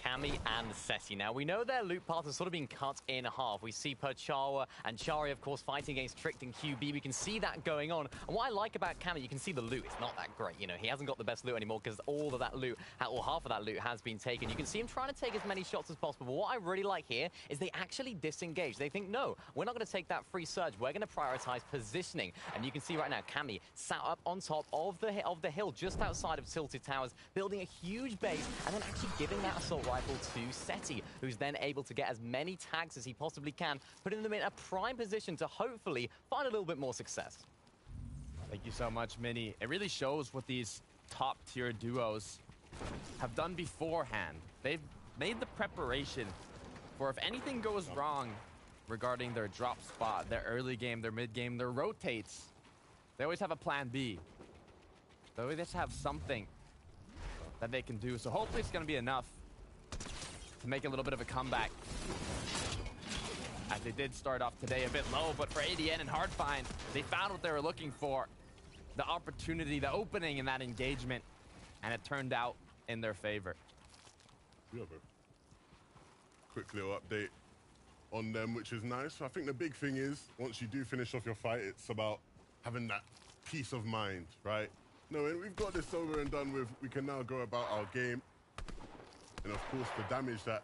Cammy and Seti. Now, we know their loot path has sort of been cut in half. We see Perchawa and Chari, of course, fighting against Tricked and QB. We can see that going on. And what I like about Cammy, you can see the loot. It's not that great. You know, he hasn't got the best loot anymore because all of that loot, or half of that loot, has been taken. You can see him trying to take as many shots as possible. But what I really like here is they actually disengage. They think, no, we're not going to take that free surge. We're going to prioritize positioning. And you can see right now, Cammy sat up on top of the hill just outside of Tilted Towers, building a huge base, and then actually giving that assault rifle to Seti, who's then able to get as many tags as he possibly can, putting them in a prime position to hopefully find a little bit more success. Thank you so much, Mini. It really shows what these top-tier duos have done beforehand. They've made the preparation for if anything goes wrong regarding their drop spot, their early game, their mid game, their rotates. They always have a plan B. They always have something that they can do. So hopefully it's going to be enough to make a little bit of a comeback, as they did start off today a bit low. But for ADN and Hardfind, they found what they were looking for, the opportunity, the opening in that engagement, and it turned out in their favor. We have a quick little update on them, which is nice. I think the big thing is, once you do finish off your fight, it's about having that peace of mind, right? Knowing we've got this over and done with, we can now go about our game. And of course, the damage that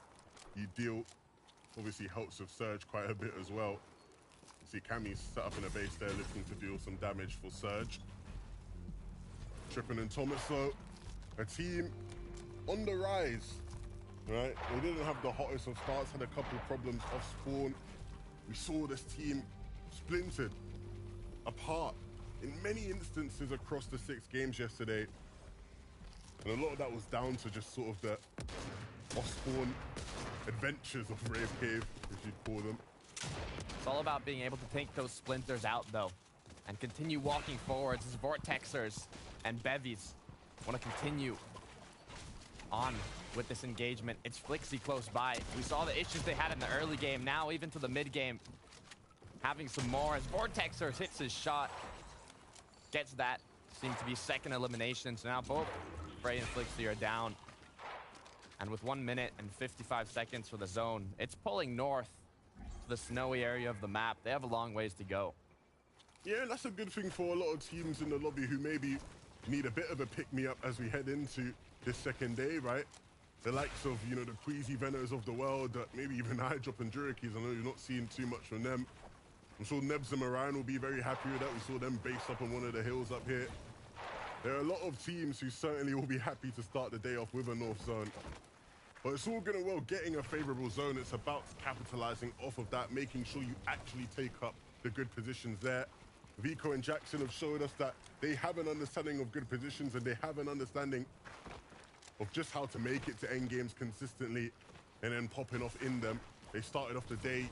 you deal obviously helps with Surge quite a bit as well. You see Cammy's set up in a base there, looking to deal some damage for Surge. Trippin and Thomas, though, a team on the rise, right? They didn't have the hottest of starts, had a couple problems off spawn. We saw this team splintered apart in many instances across the 6 games yesterday. And a lot of that was down to just sort of the off-spawn adventures of Rave Cave, as you'd call them. It's all about being able to take those splinters out, though, and continue walking forwards as Vortexers and Bevies want to continue on with this engagement. It's Flixie close by. We saw the issues they had in the early game. Now, even to the mid game, having some more as Vortexers hits his shot, gets that. Seems to be second elimination. So now both Frey and Flixie are down. And with 1 minute and 55 seconds for the zone, it's pulling north to the snowy area of the map. They have a long ways to go. Yeah, and that's a good thing for a lot of teams in the lobby who maybe need a bit of a pick-me-up as we head into this second day, right? The likes of, you know, the Queasy Venos of the world, maybe even Hydrop and Jurikis. I know you're not seeing too much from them. I'm sure Nebs and Marion will be very happy with that. We saw them base up on one of the hills up here. There are a lot of teams who certainly will be happy to start the day off with a North Zone. But it's all good and well getting a favorable zone. It's about capitalizing off of that, making sure you actually take up the good positions there. Vico and Jackson have showed us that they have an understanding of good positions and they have an understanding of just how to make it to end games consistently and then popping off in them. They started off the day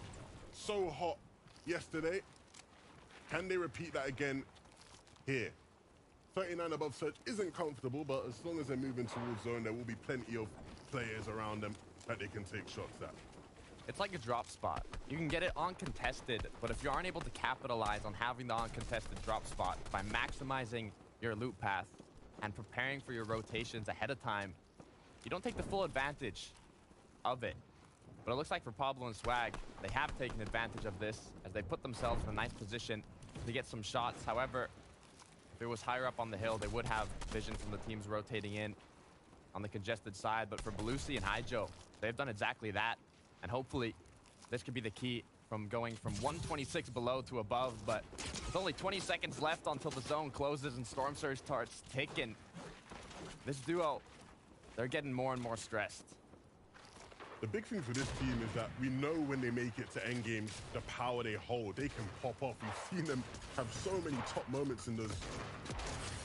so hot yesterday. Can they repeat that again here? 39 above Surge isn't comfortable, but as long as they're moving towards zone, there will be plenty of players around them that they can take shots at. It's like a drop spot. You can get it uncontested, but if you aren't able to capitalize on having the uncontested drop spot by maximizing your loot path and preparing for your rotations ahead of time, you don't take the full advantage of it. But it looks like for Pablo and Swag, they have taken advantage of this as they put themselves in a nice position to get some shots. However, if it was higher up on the hill, they would have vision from the teams rotating in on the congested side. But for Belusi and Haijo, they've done exactly that. And hopefully, this could be the key from going from 126 below to above. But with only 20 seconds left until the zone closes and Storm Surge starts ticking, this duo, they're getting more and more stressed. The big thing for this team is that we know when they make it to end games, the power they hold, they can pop off. We've seen them have so many top moments in those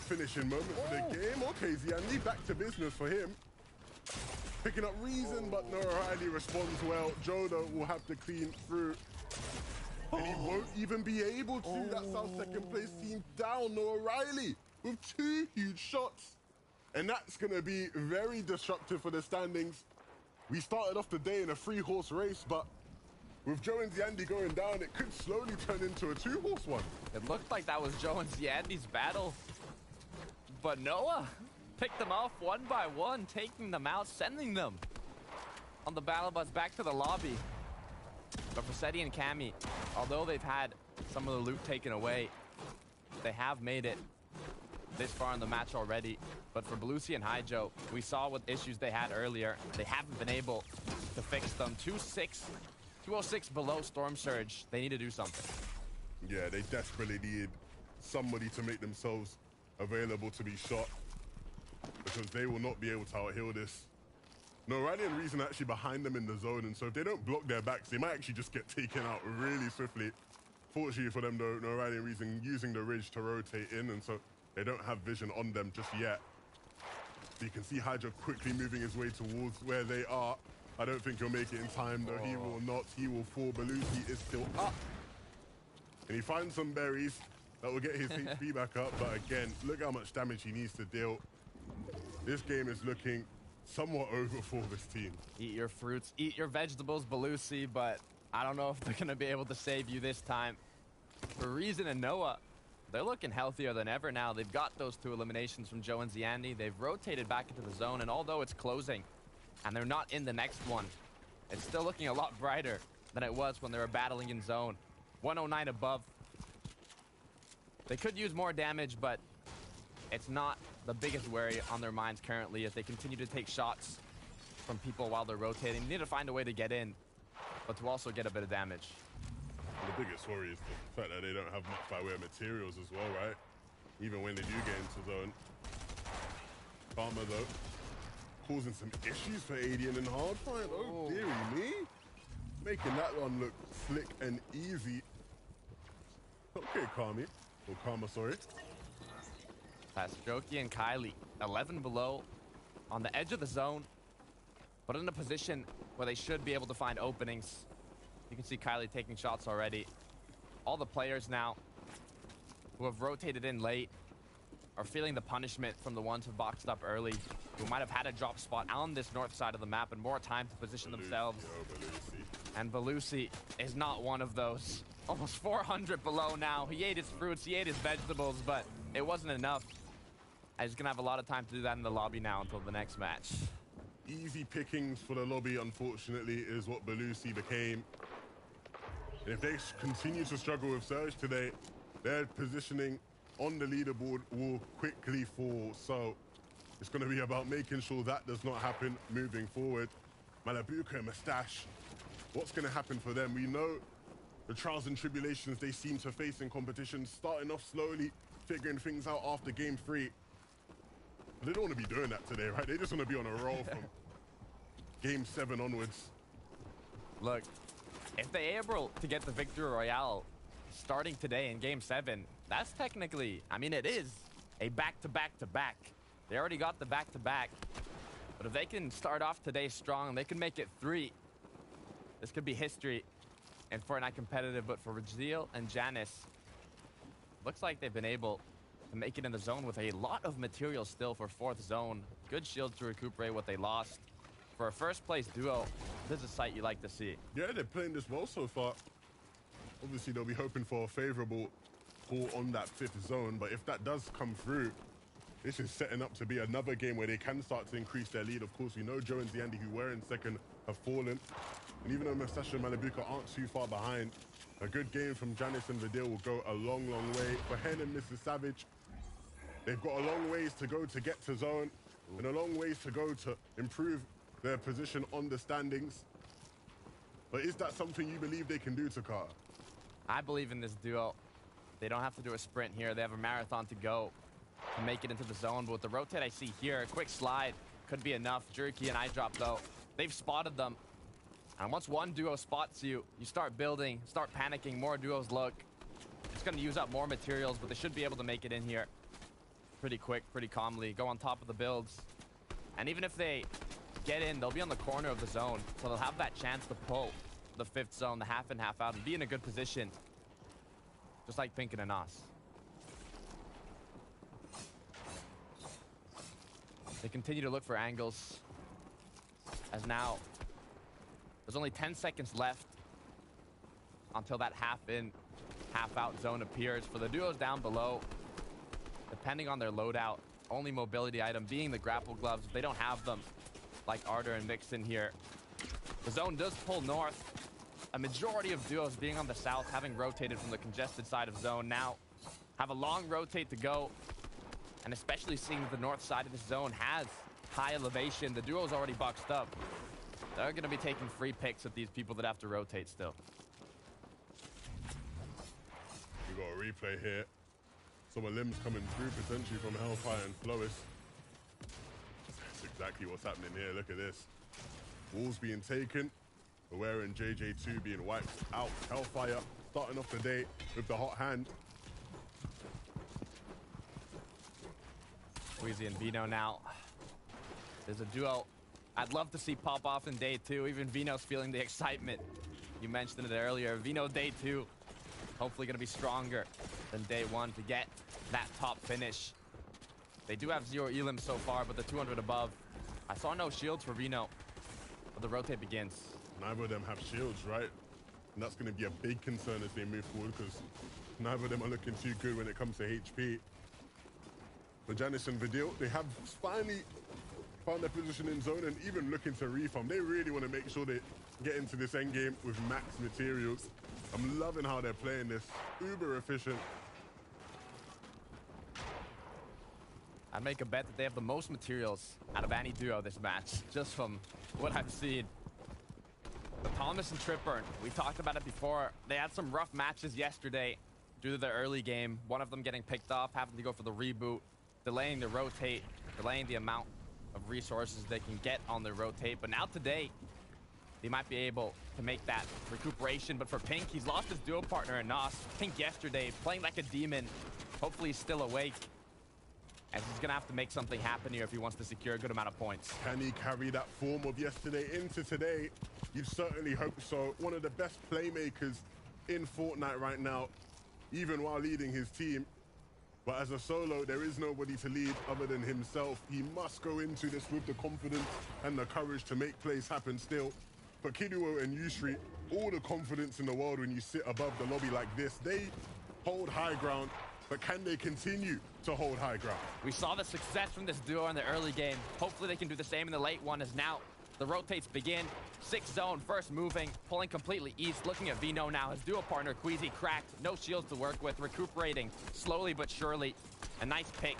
finishing moment for the game. Okay, Ziandi, back to business for him. Picking up Reason, but no O'Reilly responds well. Jodo will have to clean through. And he won't even be able to. That's our second place team down. Noah Riley with 2 huge shots. And that's going to be very disruptive for the standings. We started off the day in a 3-horse race, but with Joe and Ziandi going down, it could slowly turn into a 2-horse one. It looked like that was Joe and Ziandi's battle. But Noah picked them off one by one, taking them out, sending them on the battle bus back to the lobby. But for Seti and Cammy, although they've had some of the loot taken away, they have made it this far in the match already. But for Belusi and Hijo, we saw what issues they had earlier. They haven't been able to fix them. 206 below Storm Surge. They need to do something. Yeah, they desperately need somebody to make themselves available to be shot, because they will not be able to out-heal this. No, Riley and Reason are actually behind them in the zone, and so if they don't block their backs, they might actually just get taken out really swiftly. Fortunately for them, though, No Riley and Reason using the ridge to rotate in, and so they don't have vision on them just yet. So you can see Hydra quickly moving his way towards where they are. I don't think he'll make it in time, though. He will not. He will fall. Belusi is still up. And he finds some berries that will get his HP back up. But again, look how much damage he needs to deal. This game is looking somewhat over for this team. Eat your fruits, eat your vegetables, Belusi, but I don't know if they're going to be able to save you this time. For Reason and Noah, they're looking healthier than ever now. They've got those 2 eliminations from Joe and Ziandi. They've rotated back into the zone, and although it's closing and they're not in the next one, it's still looking a lot brighter than it was when they were battling in zone. 109 above. They could use more damage, but it's not the biggest worry on their minds currently as they continue to take shots from people while they're rotating. They need to find a way to get in, but to also get a bit of damage. The biggest worry is the fact that they don't have much by way of materials as well, right? Even when they do get into zone. Karma, though, causing some issues for Adian and Hardfire. Oh, dearie me. Making that one look slick and easy. Okay, Karma. Or Karma, sorry. That's Jokey and Kylie, 11 below, on the edge of the zone, but in a position where they should be able to find openings. You can see Kylie taking shots already. All the players now who have rotated in late are feeling the punishment from the ones who boxed up early, who might have had a drop spot on this north side of the map and more time to position themselves. And Belusi is not one of those. Almost 400 below now. He ate his fruits, he ate his vegetables, but it wasn't enough. He's gonna have a lot of time to do that in the lobby now until the next match. Easy pickings for the lobby, unfortunately, is what Belusi became. And if they continue to struggle with Surge today, their positioning on the leaderboard will quickly fall. So it's going to be about making sure that does not happen moving forward. Malabuka and Mustache, what's going to happen for them? We know the trials and tribulations they seem to face in competition, starting off slowly, figuring things out after game 3. But they don't want to be doing that today, right? They just want to be on a roll from game 7 onwards. Look, if they're able to get the Victory Royale starting today in game 7, that's technically, I mean, it is a back-to-back-to-back. They already got the back-to-back. But if they can start off today strong, they can make it 3. This could be history in Fortnite competitive, but for Rajeel and Janice, looks like they've been able to make it in the zone with a lot of material still for 4th zone. Good shield to recuperate what they lost. For a first place duo, this is a sight you like to see. Yeah, they're playing this well so far. Obviously, they'll be hoping for a favorable call on that 5th zone, but if that does come through, this is setting up to be another game where they can start to increase their lead. Of course, we know Joe and Ziandi, who were in 2nd, have fallen. And even though Mustache and Malabuka aren't too far behind, a good game from Janice and Vidil will go a long, long way. For Hen and Mrs. Savage, they've got a long ways to go to get to zone, and a long ways to go to improve their position on the standings. But is that something you believe they can do, Takara? I believe in this duo. They don't have to do a sprint here. They have a marathon to go to make it into the zone. But with the rotate I see here, a quick slide could be enough. Jerky and iDrop, though, they've spotted them. And once one duo spots you, you start building, start panicking. More duos look. It's going to use up more materials, but they should be able to make it in here. pretty quick, pretty calmly, go on top of the builds. And even if they get in, they'll be on the corner of the zone. So they'll have that chance to pull the 5th zone, the half in, half out, and be in a good position. Just like Pink and Nas. They continue to look for angles. As now, there's only 10 seconds left until that half in, half out zone appears. For the duos down below, depending on their loadout, only mobility item being the grapple gloves. If they don't have them, like Ardor and Vixen here, the zone does pull north. A majority of duos being on the south, having rotated from the congested side of zone, now have a long rotate to go. And especially seeing that the north side of this zone has high elevation, the duo's already boxed up. They're going to be taking free picks at these people that have to rotate still. We got a replay here. Some limbs coming through potentially from Hellfire and Flois. That's exactly what's happening here. Look at this. Walls being taken. Aware and JJ2 being wiped out. Hellfire starting off the day with the hot hand. Queasy and Vino now. There's a duo I'd love to see pop off in day 2. Even Vino's feeling the excitement. You mentioned it earlier. Vino day 2, hopefully going to be stronger than day 1 to get that top finish. They do have 0 elims so far, but the 200 above. I saw no shields for Vino, but the rotate begins. Neither of them have shields, right? And that's going to be a big concern as they move forward, because neither of them are looking too good when it comes to HP. But Janice and Vidil, they have finally found their position in zone and even looking to reform. They really want to make sure they get into this end game with max materials. I'm loving how they're playing this. Uber efficient. I'd make a bet that they have the most materials out of any duo this match, just from what I've seen. But Thomas and Tripburn, we talked about it before. They had some rough matches yesterday due to their early game. One of them getting picked off, having to go for the reboot, delaying the rotate, delaying the amount of resources they can get on the rotate. But now today, they might be able to make that recuperation. But for Pink, he's lost his duo partner in Nos. Pink yesterday, playing like a demon. Hopefully he's still awake, as he's gonna have to make something happen here if he wants to secure a good amount of points. Can he carry that form of yesterday into today? You'd certainly hope so. One of the best playmakers in Fortnite right now, even while leading his team. But as a solo, there is nobody to lead other than himself. He must go into this with the confidence and the courage to make plays happen still. For Kiduo and Yusri, all the confidence in the world when you sit above the lobby like this. They hold high ground, but can they continue to hold high ground? We saw the success from this duo in the early game. Hopefully they can do the same in the late one, as now the rotates begin. 6th zone, first moving, pulling completely east, looking at Vino now. His duo partner, Queasy, cracked. No shields to work with, recuperating slowly but surely. A nice pick.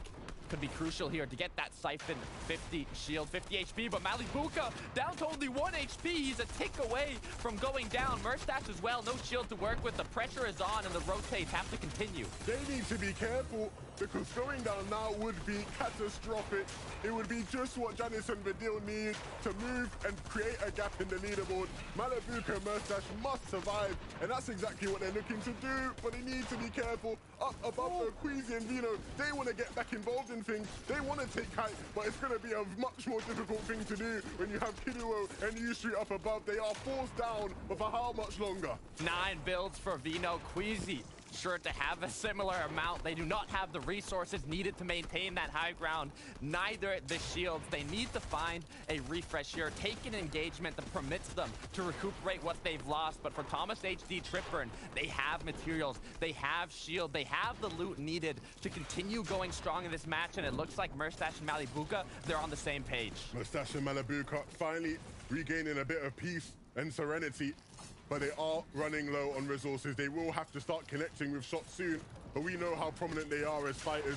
Could be crucial here to get that Siphon 50 shield, 50 HP, but Malibuka down to only 1 HP. He's a tick away from going down. Murstache as well, no shield to work with. The pressure is on and the rotates have to continue. They need to be careful, because going down now would be catastrophic. It would be just what Janice and Vidil need to move and create a gap in the leaderboard. Malibuka and Murstache must survive, and that's exactly what they're looking to do, but they need to be careful. Up above the Queasy and Vino, they want to get back involved in things. They want to take height, but it's going to be a much more difficult thing to do when you have Kiduo and Yusri up above. They are forced down, but for how much longer? 9 builds for Vino. Queasy sure to have a similar amount. They do not have the resources needed to maintain that high ground, neither the shields. They need to find a refresh here, take an engagement that permits them to recuperate what they've lost. But for Thomas HD Tripburn, they have materials, they have shield, they have the loot needed to continue going strong in this match, and it looks like Murstache and Malibuka, they're on the same page. Murstache and Malibuka finally regaining a bit of peace and serenity, but they are running low on resources. They will have to start connecting with shots soon, but we know how prominent they are as fighters.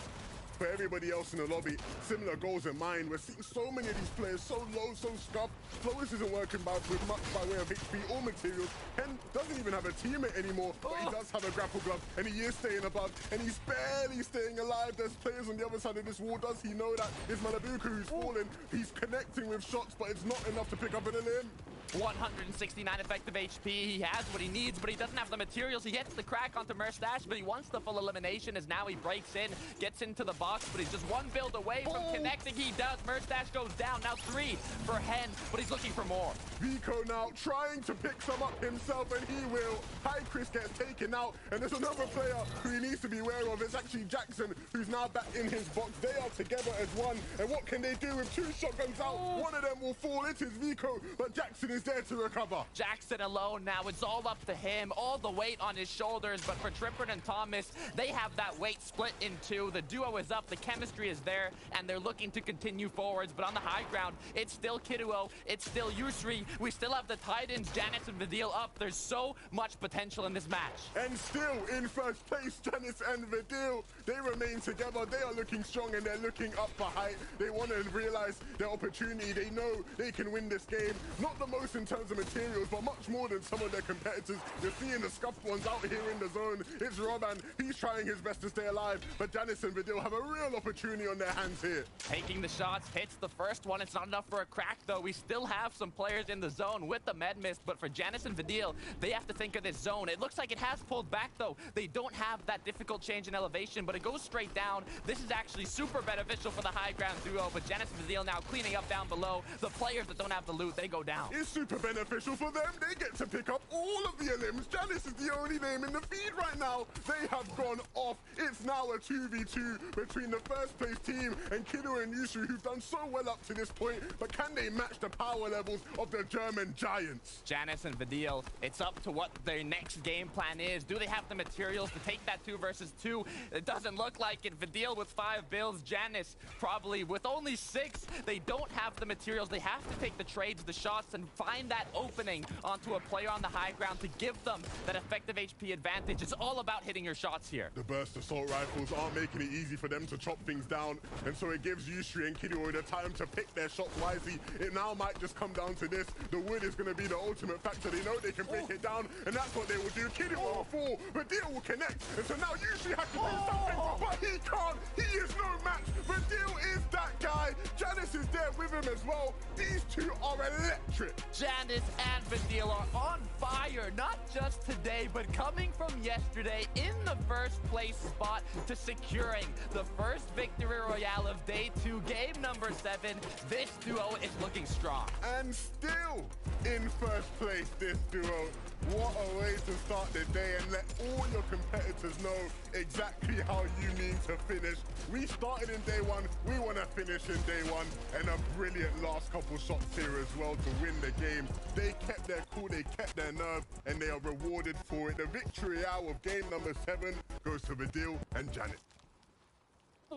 For everybody else in the lobby, similar goals in mind. We're seeing so many of these players so low, so scuffed. Flois isn't working with much by way of HP or materials. Ken doesn't even have a teammate anymore, but he does have a grapple glove, and he is staying above, and he's barely staying alive. There's players on the other side of this wall. Does he know that? It's Malibuka who's falling. He's connecting with shots, but it's not enough to pick up an limb. 169 effective HP. He has what he needs, but he doesn't have the materials. He gets the crack onto Merstash, but he wants the full elimination as now he breaks in, gets into the box, but he's just one build away from connecting. He does. Merstash goes down. Now 3 for Hen, but he's looking for more. Vico now trying to pick some up himself, and he will. High Chris gets taken out, and there's another player who he needs to be aware of. It's actually Jackson, who's now back in his box. They are together as one, and what can they do with 2 shotguns out? One of them will fall. It is Vico, but Jackson is there to recover. Jackson alone now. It's all up to him. All the weight on his shoulders, but for Trippert and Thomas, they have that weight split in 2. The duo is up, the chemistry is there, and they're looking to continue forwards, but on the high ground, it's still Kiduo, it's still Yusri. We still have the Titans, Janice and Vidil up. There's so much potential in this match. And still in first place, Janice and Vidil. They remain together. They are looking strong, and they're looking up for height. They want to realize their opportunity. They know they can win this game. Not the most in terms of materials, but much more than some of their competitors. You're seeing the scuffed ones out here in the zone. It's Roban. He's trying his best to stay alive, but Janice and Vidil have a real opportunity on their hands here. Taking the shots, hits the first one. It's not enough for a crack, though. We still have some players in the zone with the med mist, but for Janice and Vidil, they have to think of this zone. It looks like it has pulled back, though. They don't have that difficult change in elevation, but it goes straight down. This is actually super beneficial for the high ground duo, but Janice and Vidil now cleaning up down below. The players that don't have the loot, they go down. It's super beneficial for them. They get to pick up all of the elims. Janice is the only name in the feed right now. They have gone off. It's now a 2v2 between the first place team and Kido and Yushu, who've done so well up to this point, but can they match the power levels of the German giants? Janice and Vidil, it's up to what their next game plan is. Do they have the materials to take that 2 versus 2? It doesn't look like it. Vidil with 5 builds, Janice probably with only 6. They don't have the materials. They have to take the trades, the shots, and find that opening onto a player on the high ground to give them that effective HP advantage. It's all about hitting your shots here. The burst assault rifles aren't making it easy for them to chop things down, and so it gives Yusri and Kido the time to pick their shots wisely. It now might just come down to this. The wood is going to be the ultimate factor. They know they can pick it down, and that's what they will do. Kido will fall, but Vidil will connect, and so now Yusri has to do something, but he can't. He is no match. Vidil is that guy. Janice is there with him as well. These 2 are electric. Janice and Vidil are on fire, not just today, but coming from yesterday in the first place spot to securing the first victory royale of day 2, game number 7. This duo is looking strong. And still in first place, this duo. What a way to start the day and let all your competitors know exactly how you mean to finish. We started in day 1, we want to finish in day 1, and a brilliant last couple shots here as well to win the game. They kept their cool, they kept their nerve, and they are rewarded for it. The victory hour of game number 7 goes to Vidil and Janet.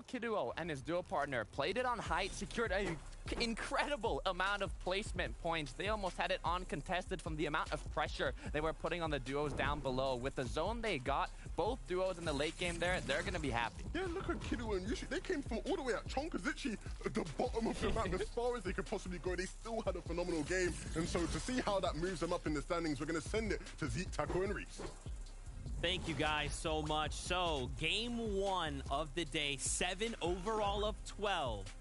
Kiduo and his duo partner played it on height, secured an incredible amount of placement points. They almost had it uncontested from the amount of pressure they were putting on the duos down below. With the zone they got, both duos in the late game there, they're going to be happy. Yeah, look at Kiduo and Yushi. They came from all the way at Chonka's literally at the bottom of the map as far as they could possibly go. They still had a phenomenal game. And so to see how that moves them up in the standings, we're going to send it to Zeke, Taco, and Reese. Thank you guys so much. So, game 1 of the day, 7 overall of 12.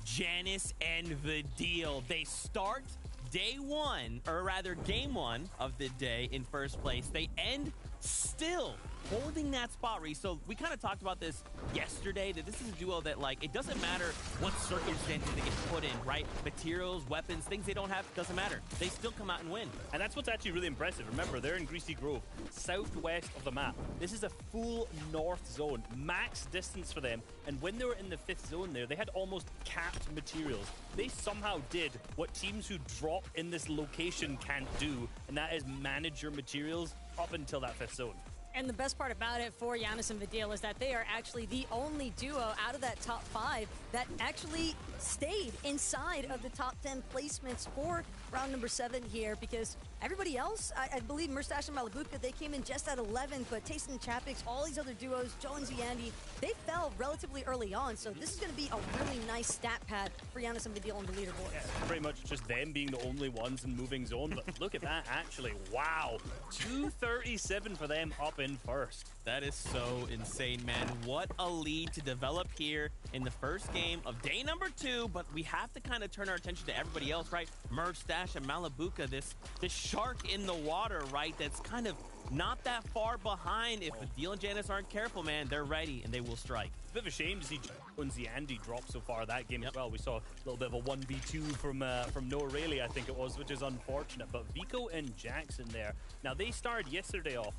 Janice and Vidil. They start day 1, or rather game 1 of the day in first place. They end still holding that spot, Reese. So we kind of talked about this yesterday, that this is a duo that, like, it doesn't matter what circumstances they get put in, right? Materials, weapons, things they don't have, doesn't matter. They still come out and win. And that's what's actually really impressive. Remember, they're in Greasy Grove, southwest of the map. This is a full north zone, max distance for them. And when they were in the 5th zone there, they had almost capped materials. They somehow did what teams who drop in this location can't do, and that is manage your materials up until that 5th zone. And the best part about it for Giannis and Vidil is that they are actually the only duo out of that top 5 that actually stayed inside of the top 10 placements for round number 7 here, because everybody else, I believe Merstash and Malabuka, they came in just at 11th, but Tayson and Chapix, all these other duos, Joe and Ziandi, they fell relatively early on, so this is going to be a really nice stat pad for Giannis and Vidil on the leaderboard. Yeah, pretty much just them being the only ones in moving zone, but look at that, actually. Wow. 237 for them up in first. That is so insane, man. What a lead to develop here in the first game of day number 2, but we have to kind of turn our attention to everybody else, right? Merge Stash and Malabuka, this shark in the water, right? That's kind of not that far behind. If Adil and Janice aren't careful, man, they're ready and they will strike. It's a bit of a shame to see Joe and Ziandi drop so far that game as well. We saw a little bit of a 1v2 from Noah Rayleigh, I think it was, which is unfortunate. But Vico and Jackson there. Now, they started yesterday off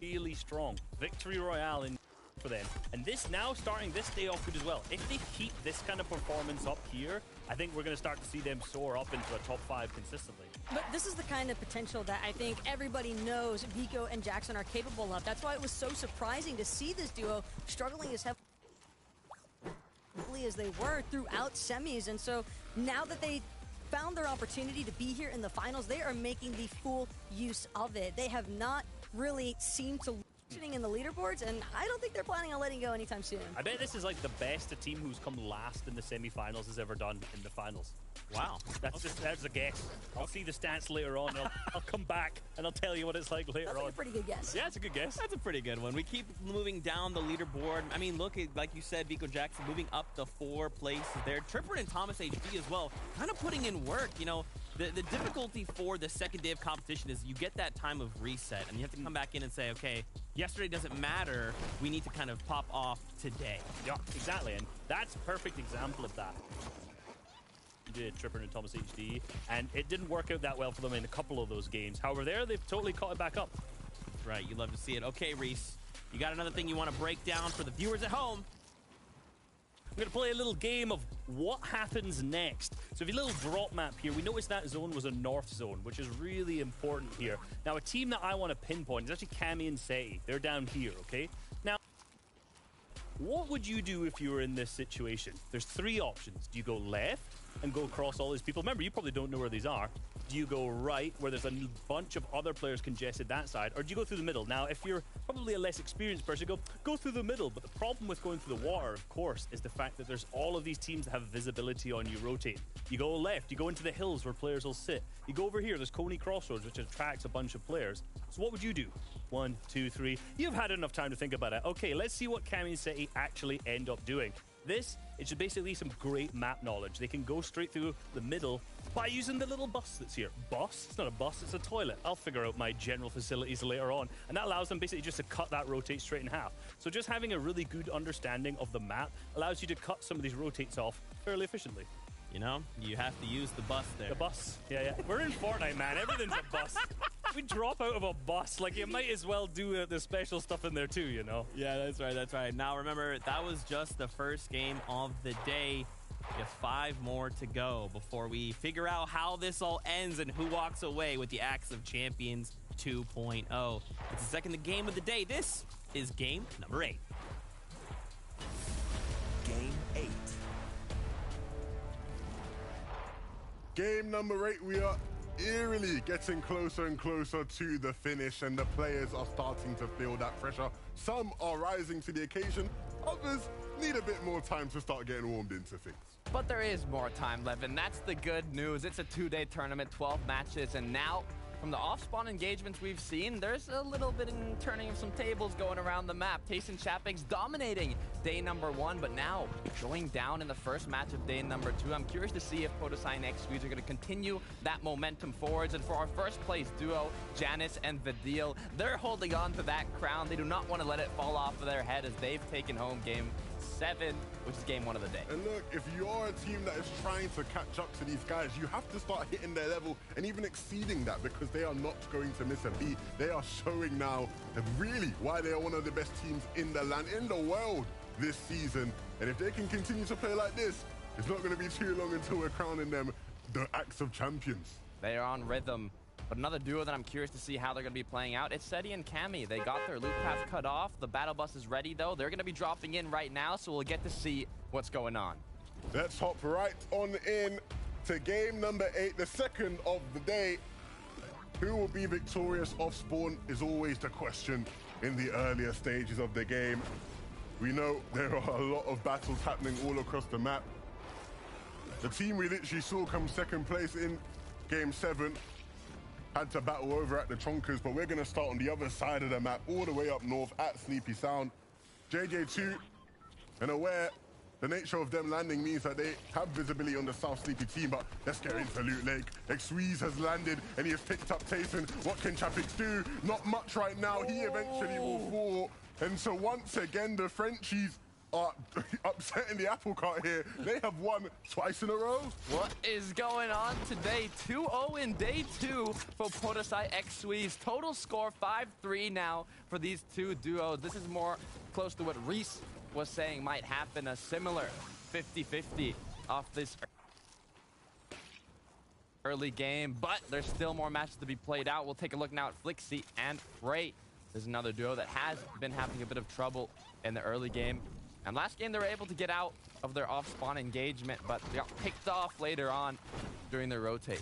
really strong. Victory Royale in for them. And starting this day off good as well. If they keep this kind of performance up here, I think we're going to start to see them soar up into a top 5 consistently. But this is the kind of potential that I think everybody knows Vico and Jackson are capable of. That's why it was so surprising to see this duo struggling as heavily as they were throughout semis. And so now that they found their opportunity to be here in the finals, they are making the full use of it. They have not really seemed to in the leaderboards, and I don't think they're planning on letting go anytime soon. I bet this is like the best a team who's come last in the semi-finals has ever done in the finals. Wow. That's a guess. I'll see the stats later on. I'll come back and I'll tell you what it's like later on. That's a pretty good guess. Yeah, it's a good guess. That's a pretty good one. We keep moving down the leaderboard. I mean, look, like you said, Vico Jackson moving up to 4 places there. Tripper and Thomas HD as well, kind of putting in work. You know, the difficulty for the second day of competition is you get that time of reset, and you have to come back in and say, okay, yesterday doesn't matter. We need to kind of pop off today. Yeah, exactly. And that's a perfect example of that. Did Tripper and Thomas HD, and it didn't work out that well for them in a couple of those games. However, they've totally caught it back up. That's right. You love to see it. Okay, Reese, you got another thing you want to break down for the viewers at home? We're going to play a little game of what happens next. So if you little drop map here, we noticed that zone was a north zone, which is really important here. Now, a team that I want to pinpoint is actually Cammy and Seti. They're down here, okay? Now, what would you do if you were in this situation? There's 3 options. Do you go left and go across all these people? Remember, you probably don't know where these are. Do you go right, where there's a bunch of other players congested that side, or do you go through the middle? Now, if you're probably a less experienced person, go through the middle. But the problem with going through the water, of course, is the fact that there's all of these teams that have visibility on you rotate. You go left, you go into the hills where players will sit. You go over here, there's Coney Crossroads, which attracts a bunch of players. So what would you do? 1, 2, 3. You've had enough time to think about it. Okay, let's see what Cammy and Seti actually end up doing. This, it should basically some great map knowledge. They can go straight through the middle by using the little bus that's here. Bus? It's not a bus, it's a toilet. I'll figure out my general facilities later on. And that allows them basically just to cut that rotate straight in half. So just having a really good understanding of the map allows you to cut some of these rotates off fairly efficiently. You know, you have to use the bus there. The bus. Yeah. We're in Fortnite, man. Everything's a bus. We drop out of a bus. Like, you might as well do the special stuff in there too, you know? Yeah, that's right. Now, remember, that was just the first game of the day. We have 5 more to go before we figure out how this all ends and who walks away with the Axe of Champions 2.0. It's the second game of the day. This is game number 8. Game 8. Game number 8, we are eerily getting closer and closer to the finish, and the players are starting to feel that pressure. Some are rising to the occasion, others need a bit more time to start getting warmed into things. But there is more time left, and that's the good news. It's a 2-day tournament, 12 matches, and now, from the off-spawn engagements we've seen, there's a little bit of turning of some tables going around the map. Tayson Chapek's dominating day number 1, but now going down in the first match of day number 2. I'm curious to see if Podosai X Swedes are going to continue that momentum forwards. And for our first place duo, Janice and Vidil, they're holding on to that crown. They do not want to let it fall off of their head as they've taken home game 7, which is game 1 of the day. And look, if you're a team that is trying to catch up to these guys, you have to start hitting their level and even exceeding that, because they are not going to miss a beat. They are showing now really why they are one of the best teams in the land, in the world this season. And if they can continue to play like this, it's not going to be too long until we're crowning them the Axe of Champions. They are on rhythm. But another duo that I'm curious to see how they're going to be playing out, it's Seti and Cammy. They got their loop path cut off. The battle bus is ready, though. They're going to be dropping in right now, so we'll get to see what's going on. Let's hop right on in to game number 8, the second of the day. Who will be victorious off spawn is always the question in the earlier stages of the game. We know there are a lot of battles happening all across the map. The team we literally saw come second place in game 7 had to battle over at the Chonkers, but we're going to start on the other side of the map, all the way up north at Sleepy Sound. JJ2, and aware the nature of them landing means that they have visibility on the South Sleepy team, but let's get into Loot Lake. Xweez has landed, and he has picked up Tayson. What can Chapix do? Not much right now. He eventually will fall. And so once again, the Frenchies are upsetting the apple cart here. They have won twice in a row. What is going on today? 2-0 in day 2 for Portasai Xweez. Total score 5-3 now for these two duos. This is more close to what Reese was saying might happen, a similar 50-50 off this early game, but there's still more matches to be played out. We'll take a look now at Flixie and Freight. There's another duo that has been having a bit of trouble in the early game. And last game, they were able to get out of their off-spawn engagement, but they got picked off later on during their rotate.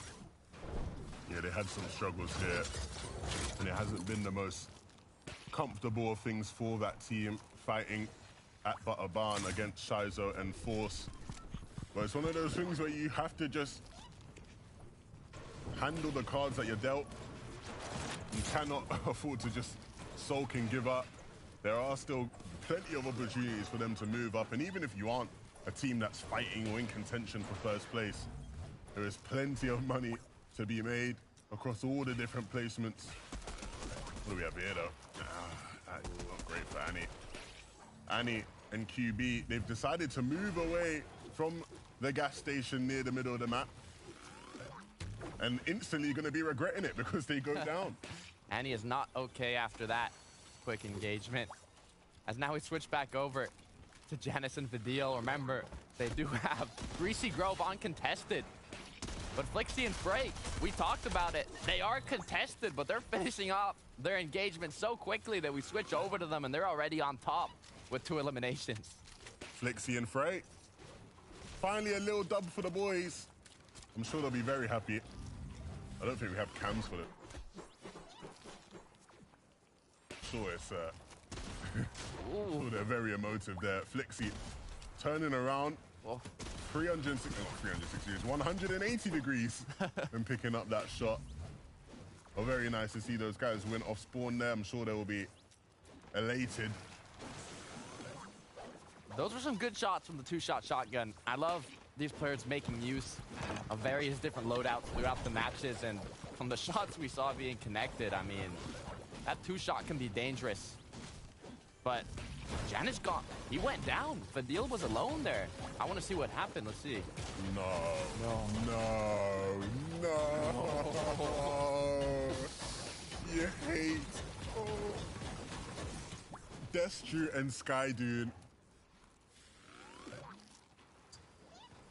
Yeah, they had some struggles here, and it hasn't been the most comfortable of things for that team fighting at Butter Barn against Shizo and Force. But it's one of those things where you have to just handle the cards that you're dealt. You cannot afford to just sulk and give up. There are still plenty of opportunities for them to move up, and even if you aren't a team that's fighting or in contention for first place, there is plenty of money to be made across all the different placements. What do we have here, though? That is not great for Annie. Annie and QB, they've decided to move away from the gas station near the middle of the map, and instantly going to be regretting it because they go down. Annie is not okay after that quick engagement. As now we switch back over to Janice and Vidil. Remember, they do have Greasy Grove uncontested. But Flixie and Freight, we talked about it. They are contested, but they're finishing up their engagement so quickly that we switch over to them and they're already on top with 2 eliminations. Flixie and Freight. Finally a little dub for the boys. I'm sure they'll be very happy. I don't think we have cams for them. Sure, it's they're very emotive there. Flixie turning around. 360, not 360 degrees, 180 degrees and picking up that shot. Oh, very nice to see those guys win off spawn there. I'm sure they will be elated. Those were some good shots from the 2-shot shotgun. I love these players making use of various different loadouts throughout the matches, and from the shots we saw being connected, I mean, that 2-shot can be dangerous. But Janice he went down. Fadil was alone there. I want to see what happened. Let's see. No. You hate. Destru and Skydune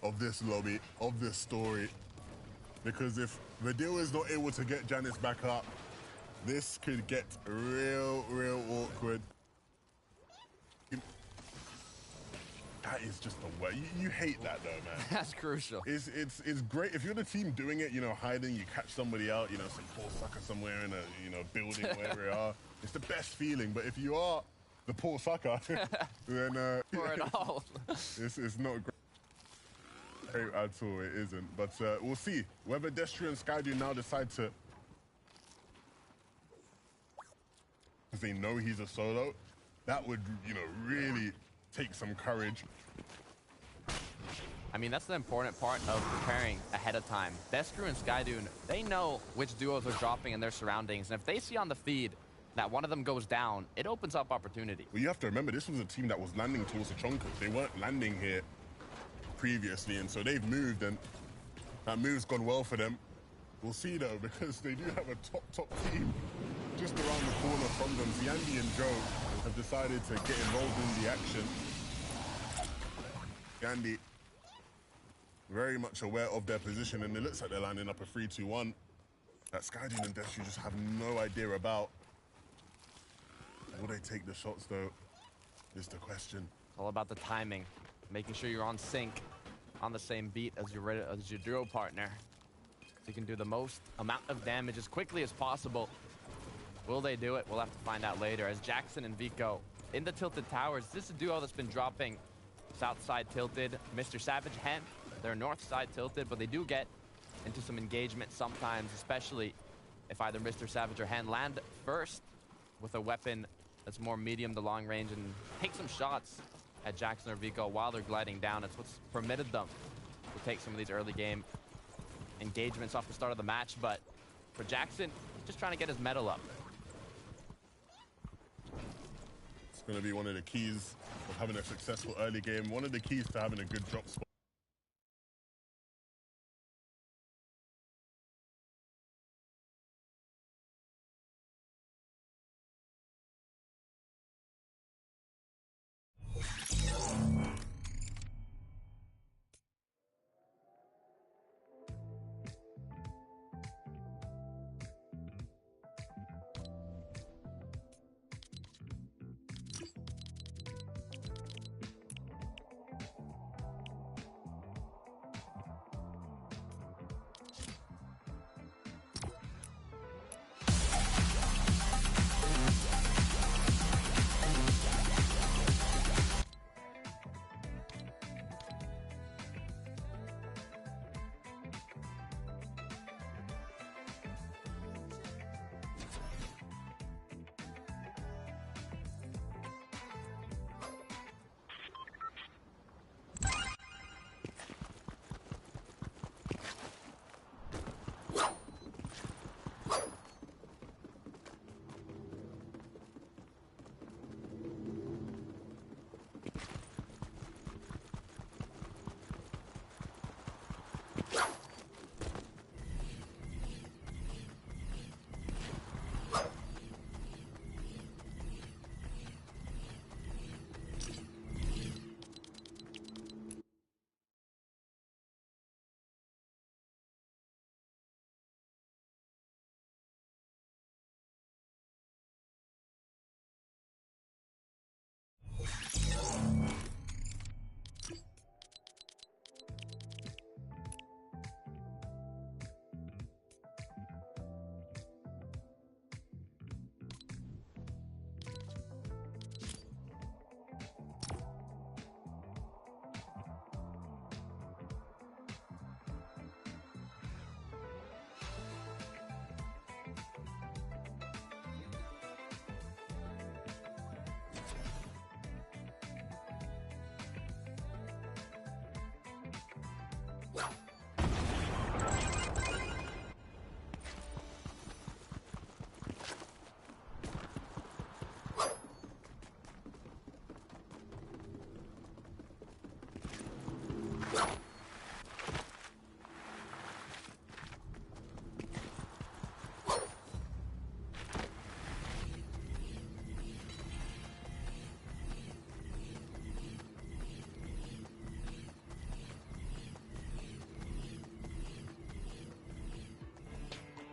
of this lobby, of this story. Because if Vidil is not able to get Janice back up, this could get real awkward. That is just the way. You hate that though, man. That's crucial. It's great if you're the team doing it. You know, hiding. You catch somebody out. You know, some poor sucker somewhere in a building, wherever they are. It's the best feeling. But if you are the poor sucker, then it's not great at all. It isn't. But we'll see whether Destru and Skydu now decide to, because they know he's a solo. That would, really take some courage. I mean, that's the important part of preparing ahead of time. Destru and Skydune, they know which duos are dropping in their surroundings, and if they see on the feed that one of them goes down, it opens up opportunity. Well, you have to remember, this was a team that was landing towards the Chonkers. They weren't landing here previously, and so they've moved, and that move's gone well for them. We'll see, though, because they do have a top team just around the corner from them. Yandy and Joe have decided to get involved in the action. Yandy very much aware of their position, and it looks like they're lining up a 3-2-1 that Skydune and Destru just have no idea about. Will they take the shots, though, is the question. It's all about the timing, making sure you're on sync, on the same beat as your duo partner, so you can do the most amount of damage as quickly as possible. Will they do it? We'll have to find out later. As Jackson and Vico in the Tilted Towers, this is a duo that's been dropping south side tilted. Mr. Savage Hen, they're north side tilted, but they do get into some engagement sometimes, especially if either Mr. Savage or Hen land first with a weapon that's more medium to long range and take some shots at Jackson or Vico while they're gliding down. It's what's permitted them to take some of these early game engagements off the start of the match. But for Jackson, just trying to get his medal up. It's going to be one of the keys of having a successful early game. One of the keys to having a good drop spot.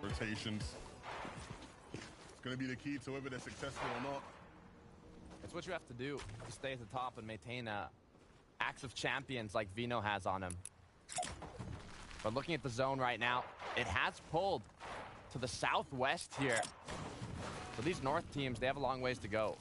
Rotations. It's going to be the key to whether they're successful or not. It's what you have to do to stay at the top and maintain acts of champions like Vino has on him. But looking at the zone right now, it has pulled to the southwest here. So these north teams, they have a long ways to go.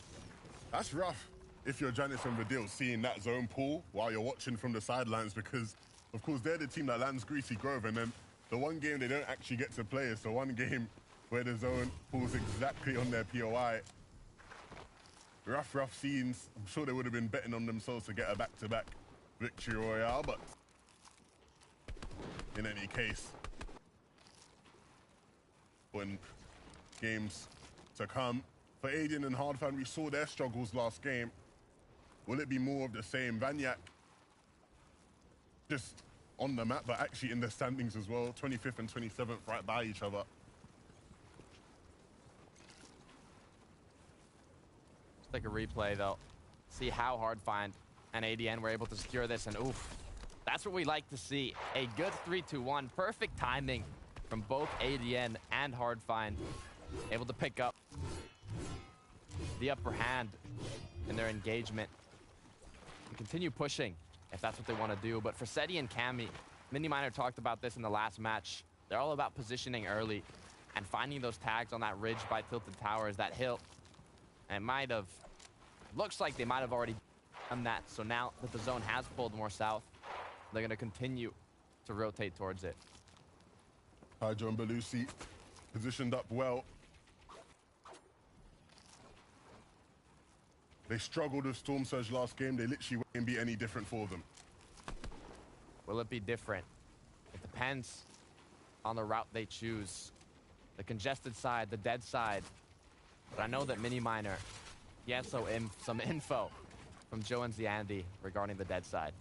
That's rough if you're Janice and Vidil seeing that zone pull while you're watching from the sidelines, because of course they're the team that lands Greasy Grove, and then the one game they don't actually get to play is the one game where the zone pulls exactly on their POI. Rough scenes. I'm sure they would have been betting on themselves to get a back-to-back victory royale, but in any case, when games to come. For Aiden and Hardfan, we saw their struggles last game. Will it be more of the same? Vanyak just on the map, but actually in the standings as well. 25th and 27th right by each other. Let's take a replay though. See how Hardfind and ADN were able to secure this, and oof. That's what we like to see. A good 3-2-1. Perfect timing from both ADN and Hardfind. Able to pick up the upper hand in their engagement and continue pushing if that's what they want to do. But for Seti and Cammy, Mini Miner talked about this in the last match. They're all about positioning early and finding those tags on that ridge by Tilted Towers, that hill. And looks like they might have already done that. So now that the zone has pulled more south, they're going to continue to rotate towards it. Hydro and Belusi positioned up well. They struggled with Storm Surge last game. They literally wouldn't be any different for them. Will it be different? It depends on the route they choose. The congested side, the dead side. But I know that Mini Miner, he has some info from Joe and Ziandi regarding the dead side.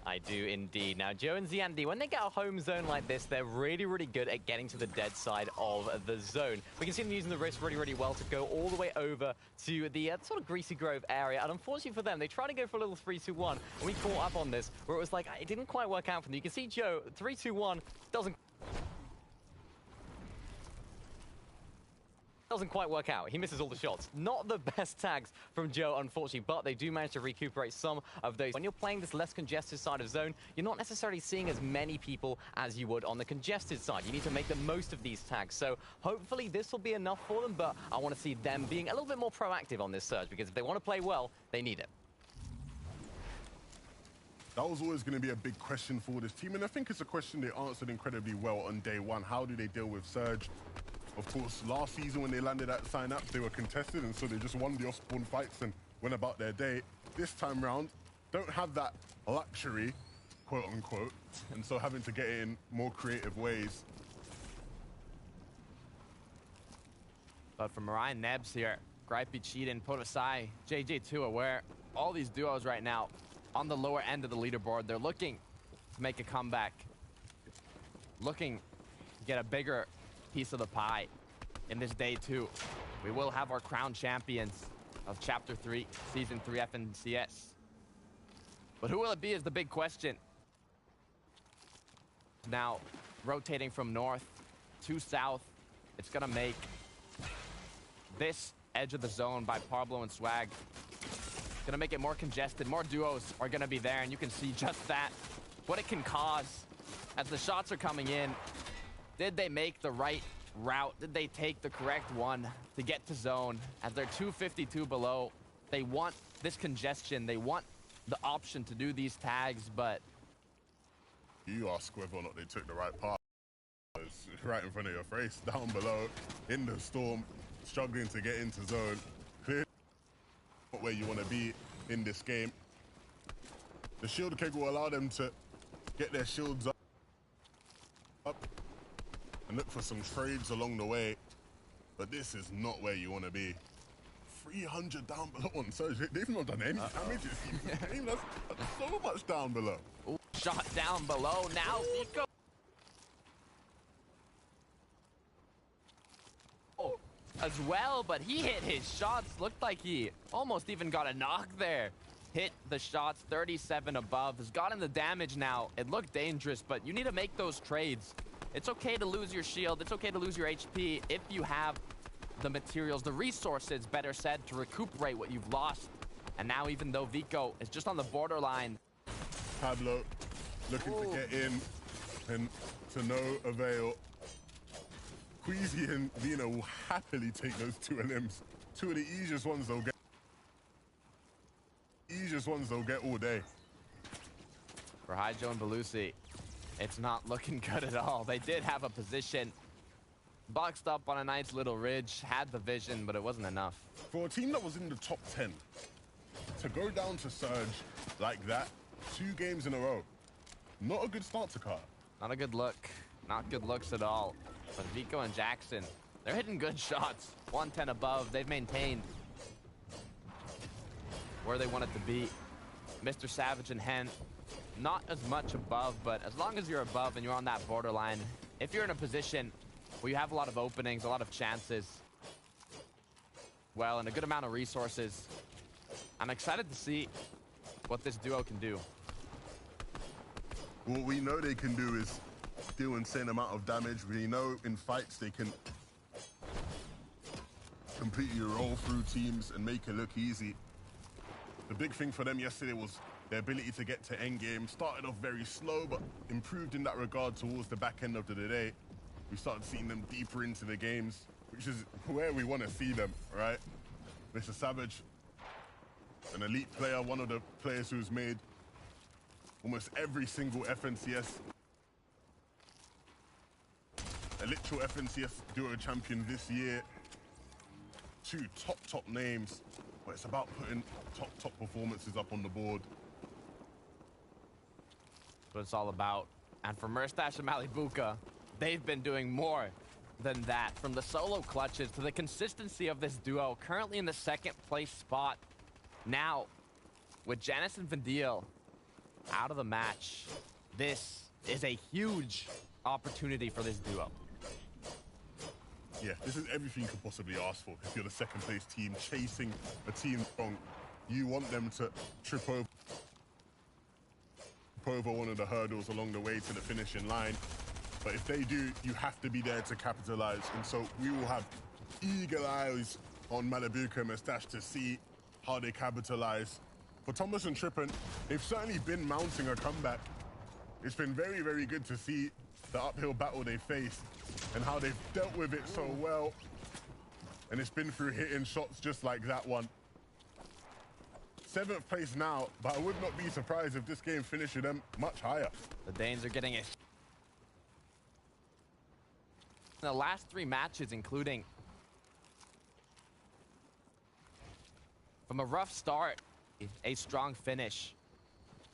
I do indeed. Now, Joe and Ziandi, when they get a home zone like this, they're really, really good at getting to the dead side of the zone. We can see them using the wrist really, really well to go all the way over to the sort of Greasy Grove area. And unfortunately for them, they tried to go for a little 3-2-1. And we caught up on this, where it was like, it didn't quite work out for them. You can see Joe, 3-2-1 doesn't quite work out. He misses all the shots. Not the best tags from Joe, unfortunately, but they do manage to recuperate some of those. When you're playing this less congested side of zone, you're not necessarily seeing as many people as you would on the congested side. You need to make the most of these tags. So hopefully this will be enough for them, but I want to see them being a little bit more proactive on this surge, because if they want to play well, they need it. That was always going to be a big question for this team, and I think it's a question they answered incredibly well on day one. How do they deal with surge? Of course, last season when they landed at sign-ups, they were contested, and so they just won the off-spawn fights and went about their day. This time round, don't have that luxury, quote-unquote, and so having to get it in more creative ways. But for Mariah Nebs here, Gripey, Cheatin, Podosai, JJ2 aware, all these duos right now on the lower end of the leaderboard, they're looking to make a comeback, looking to get a bigger piece of the pie in this day 2. We will have our crown champions of Chapter 3, Season 3 FNCS. But who will it be is the big question. Now, rotating from north to south, it's gonna make this edge of the zone by Pablo and Swag gonna make it more congested. More duos are gonna be there, and you can see just that, what it can cause as the shots are coming in. Did they make the right route? Did they take the correct one to get to zone? As they're 252 below, they want this congestion. They want the option to do these tags, but You ask whether or not they took the right path. It's right in front of your face, down below, in the storm, struggling to get into zone. Clearly not where you want to be in this game. The shield keg will allow them to get their shields up and look for some trades along the way, but this is not where you want to be. 300 down below on Surge. They've not done any damage. That's so much down below. Ooh, shot down below now. Nico. Oh, as well, but he hit his shots. Looked like he almost even got a knock there. Hit the shots, 37 above. Has gotten the damage now. It looked dangerous, but you need to make those trades. It's okay to lose your shield. It's okay to lose your HP if you have the materials, the resources, better said, to recuperate what you've lost. And now, even though Vico is just on the borderline, Pablo looking to get in, and to no avail. Queasy and Vina will happily take those 2 LMs. 2 of the easiest ones they'll get. Easiest ones they'll get all day. For Hijo and Belusi, it's not looking good at all. They did have a position boxed up on a nice little ridge, had the vision, but it wasn't enough. For a team that was in the top 10, to go down to Surge like that, 2 games in a row, not a good start to Carter. Not a good look. Not good looks at all. But Vico and Jackson, they're hitting good shots. 110 above. They've maintained where they want it to be. Mr. Savage and Hen, not as much above, but as long as you're above and you're on that borderline, if you're in a position where you have a lot of openings, a lot of chances, well, and a good amount of resources, I'm excited to see what this duo can do. What we know they can do is deal insane amount of damage. We know in fights they can completely roll through teams and make it look easy. The big thing for them yesterday was their ability to get to endgame. Started off very slow, but improved in that regard towards the back end of the day. We started seeing them deeper into the games, which is where we want to see them, right? Mr. Savage, an elite player, one of the players who's made almost every single FNCS a literal FNCS duo champion this year. Two top names, but it's about putting top performances up on the board. What it's all about. And for Murstache and Malibuka, they've been doing more than that. From the solo clutches to the consistency of this duo, currently in the second place spot. Now, with Janice and Vandil out of the match, this is a huge opportunity for this duo. Yeah, this is everything you could possibly ask for. If you're the second place team chasing a team strong, you want them to trip over one of the hurdles along the way to the finishing line. But if they do, you have to be there to capitalize. And so we will have eagle eyes on Malibuka and Moustache to see how they capitalize. For Thomas and Trippin, they've certainly been mounting a comeback. It's been very, very good to see the uphill battle they faced and how they've dealt with it so well. And it's been through hitting shots just like that one. 7th place now, but I would not be surprised if this game finished with them much higher. The Danes are getting it. In the last 3 matches, including from a rough start, a strong finish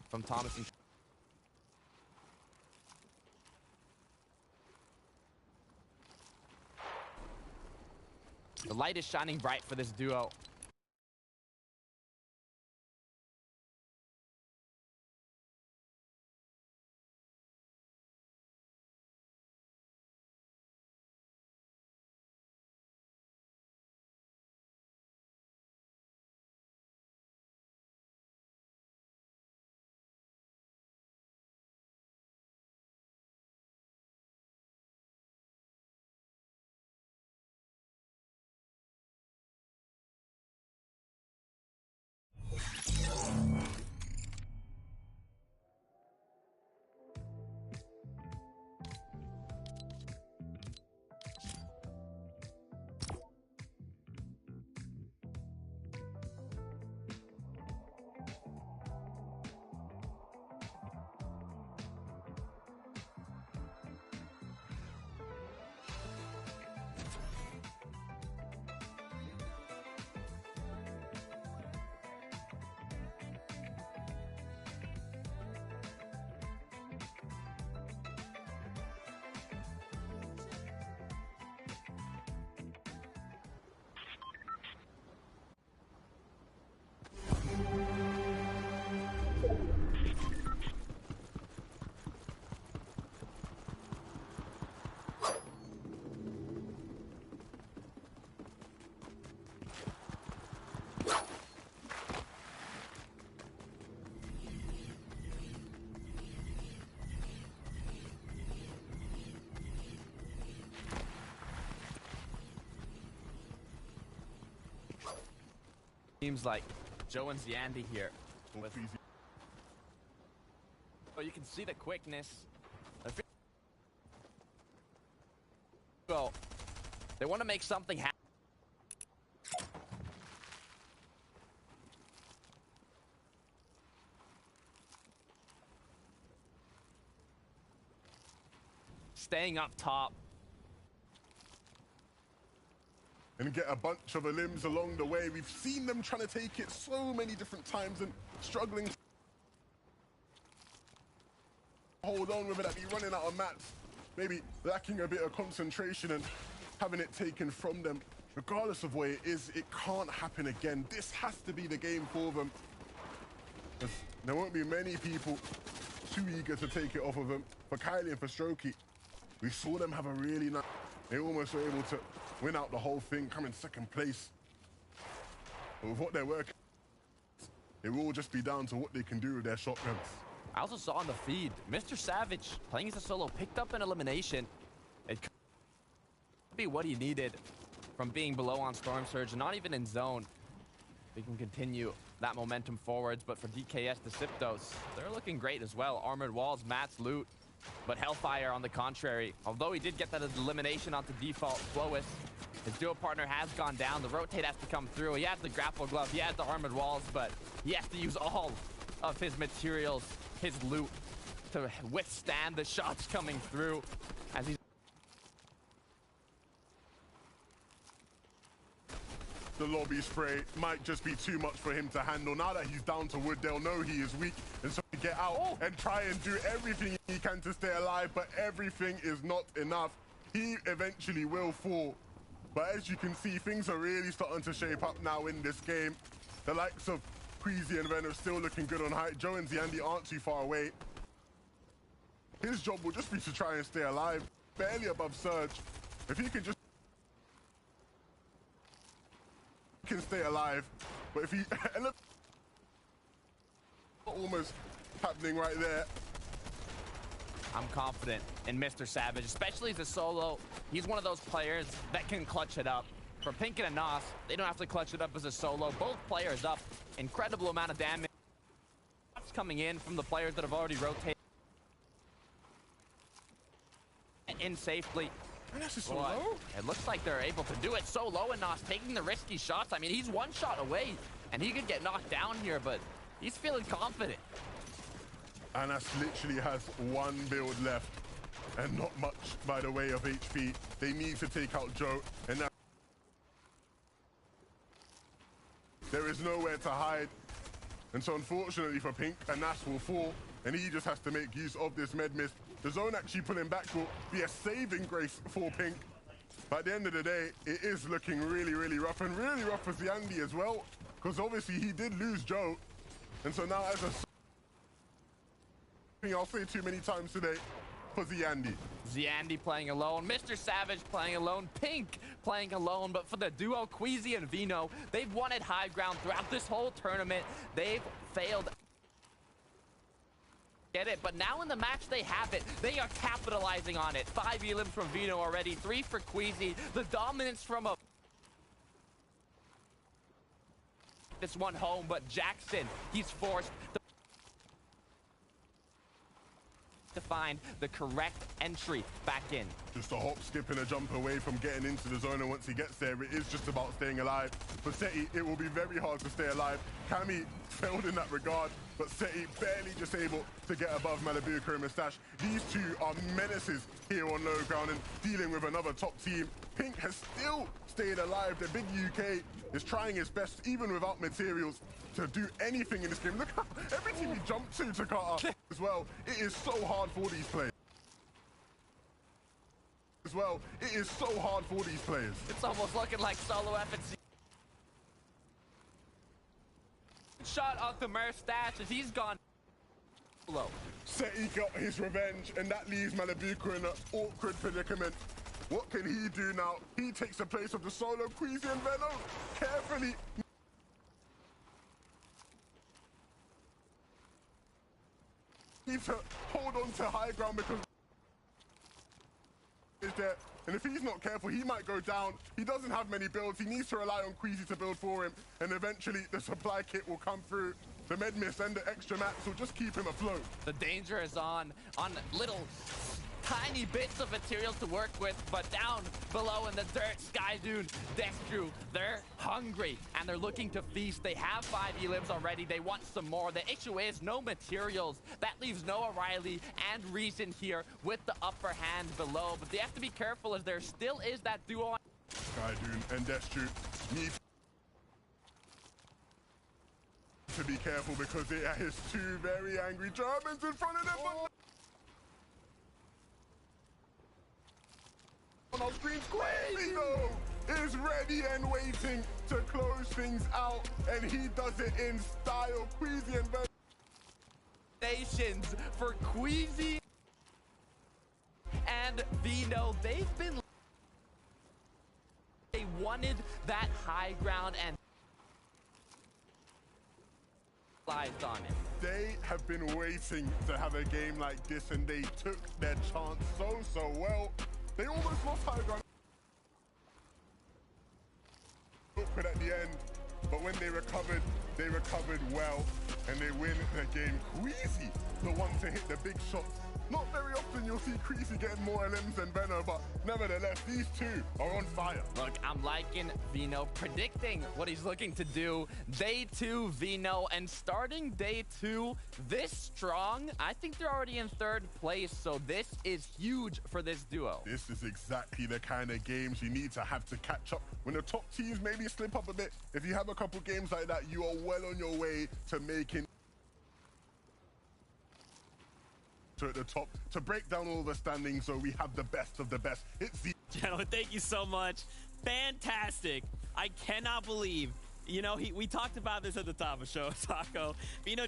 from Thomas and the light is shining bright for this duo. Seems like Joe and Ziandi here. Oh, you can see the quickness. Well, they want to make something happen. Staying up top. And get a bunch of limbs along the way. We've seen them trying to take it so many different times and struggling to hold on with it, be running out of mats, maybe lacking a bit of concentration and having it taken from them. Regardless of what it is, it can't happen again. This has to be the game for them. There won't be many people too eager to take it off of them. For Kylie and for Strokey, we saw them have a really nice... They almost were able to win out the whole thing, come in second place. But with what they're working, it will just be down to what they can do with their shotguns. I also saw on the feed, Mr. Savage, playing as a solo, picked up an elimination. It could be what he needed from being below on Storm Surge, not even in zone. We can continue that momentum forwards, but for DKS, the Siptos, they're looking great as well. Armored Walls, Matt's loot, but Hellfire on the contrary. Although he did get that elimination onto default, Flois, his duo partner has gone down. The rotate has to come through. He has the grapple glove, he has the Armored Walls, but he has to use all of his materials, his loot, to withstand the shots coming through as he's The lobby spray might just be too much for him to handle. Now that he's down to wood, they'll know he is weak, and so get out and try and do everything he can to stay alive, but everything is not enough. He eventually will fall. But as you can see, things are really starting to shape up now in this game. The likes of Queasy and Venom still looking good on height. Joe and Ziandi aren't too far away. His job will just be to try and stay alive, barely above Surge. If he can just stay alive, but if he almost happening right there. I'm confident in Mr. Savage, especially as a solo. He's one of those players that can clutch it up. For Pink and Anas, they don't have to clutch it up as a solo. Both players up, incredible amount of damage. Shots coming in from the players that have already rotated in safely. Boy, it looks like they're able to do it so low, and Nas taking the risky shots. I mean, he's one shot away, and he could get knocked down here, but he's feeling confident. Anas literally has one build left, and not much by the way of HP. They need to take out Joe, and now there is nowhere to hide. And so unfortunately for Pink, Anas will fall, and he just has to make use of this med mist. The zone actually pulling back will be a saving grace for Pink. But at the end of the day, it is looking really, really rough, and really rough for Ziandi as well, because obviously he did lose Joe. And so now as a I'll say too many times today for Ziandi. Ziandi playing alone, Mr. Savage playing alone, Pink playing alone, but for the duo Queasy and Vino, they've wanted high ground throughout this whole tournament. They've failed. Get it, but now in the match they have it. They are capitalizing on it. 5 elims from Vino already, 3 for Queasy. The dominance from a this one home, but Jackson, he's forced to find the correct entry back in. Just a hop, skip, and a jump away from getting into the zone, and once he gets there, it is just about staying alive. For Seti, it will be very hard to stay alive. Cammy failed in that regard, but Seti barely just able to get above Malibuka and Mustache. These two are menaces here on low ground and dealing with another top team. Pink has still stayed alive. The big UK is trying his best, even without materials, to do anything in this game. Look how every team he jumped to cut off as well. It is so hard for these players. As well, it is so hard for these players. It's almost looking like solo FNC. Shot off the Mustache as he's gone low. Seti got his revenge, and that leaves Malibuka in an awkward predicament. What can he do now? He takes the place of the solo Queasy and Venom. Carefully. Need to hold on to high ground because is there, and if he's not careful, he might go down. He doesn't have many builds. He needs to rely on Queasy to build for him, and eventually the supply kit will come through. The med mist and the extra mats will just keep him afloat. The danger is on little tiny bits of materials to work with, but down below in the dirt, Sky Dune, Destru, they're hungry and they're looking to feast. They have 5 elims already. They want some more. The issue is no materials. That leaves Noah Riley and Reason here with the upper hand below, but they have to be careful as there still is that duo. Sky Dune and Destru need to be careful because there is 2 very angry Germans in front of them. On our screen, Queasy though is ready and waiting to close things out, and he does it in style. Queasy and Nations for Queasy and Vino. They wanted that high ground and lies on it. They have been waiting to have a game like this, and they took their chance so well. They almost lost high ground. Awkward at the end, but when they recovered well, and they win the game. Queasy, the one to hit the big shots Not very often you'll see Creasy getting more LMs than Veno, but nevertheless, these two are on fire. Look, I'm liking Vino predicting what he's looking to do. Day 2, Vino, and starting day 2 this strong, I think they're already in 3rd place, so this is huge for this duo. This is exactly the kind of games you need to have to catch up. When the top teams maybe slip up a bit, if you have a couple games like that, you are well on your way to making at the top to break down all the standings so we have the best of the best. It's the Gentlemen, thank you so much. Fantastic. I cannot believe, you know, we talked about this at the top of the show, Taco. Vino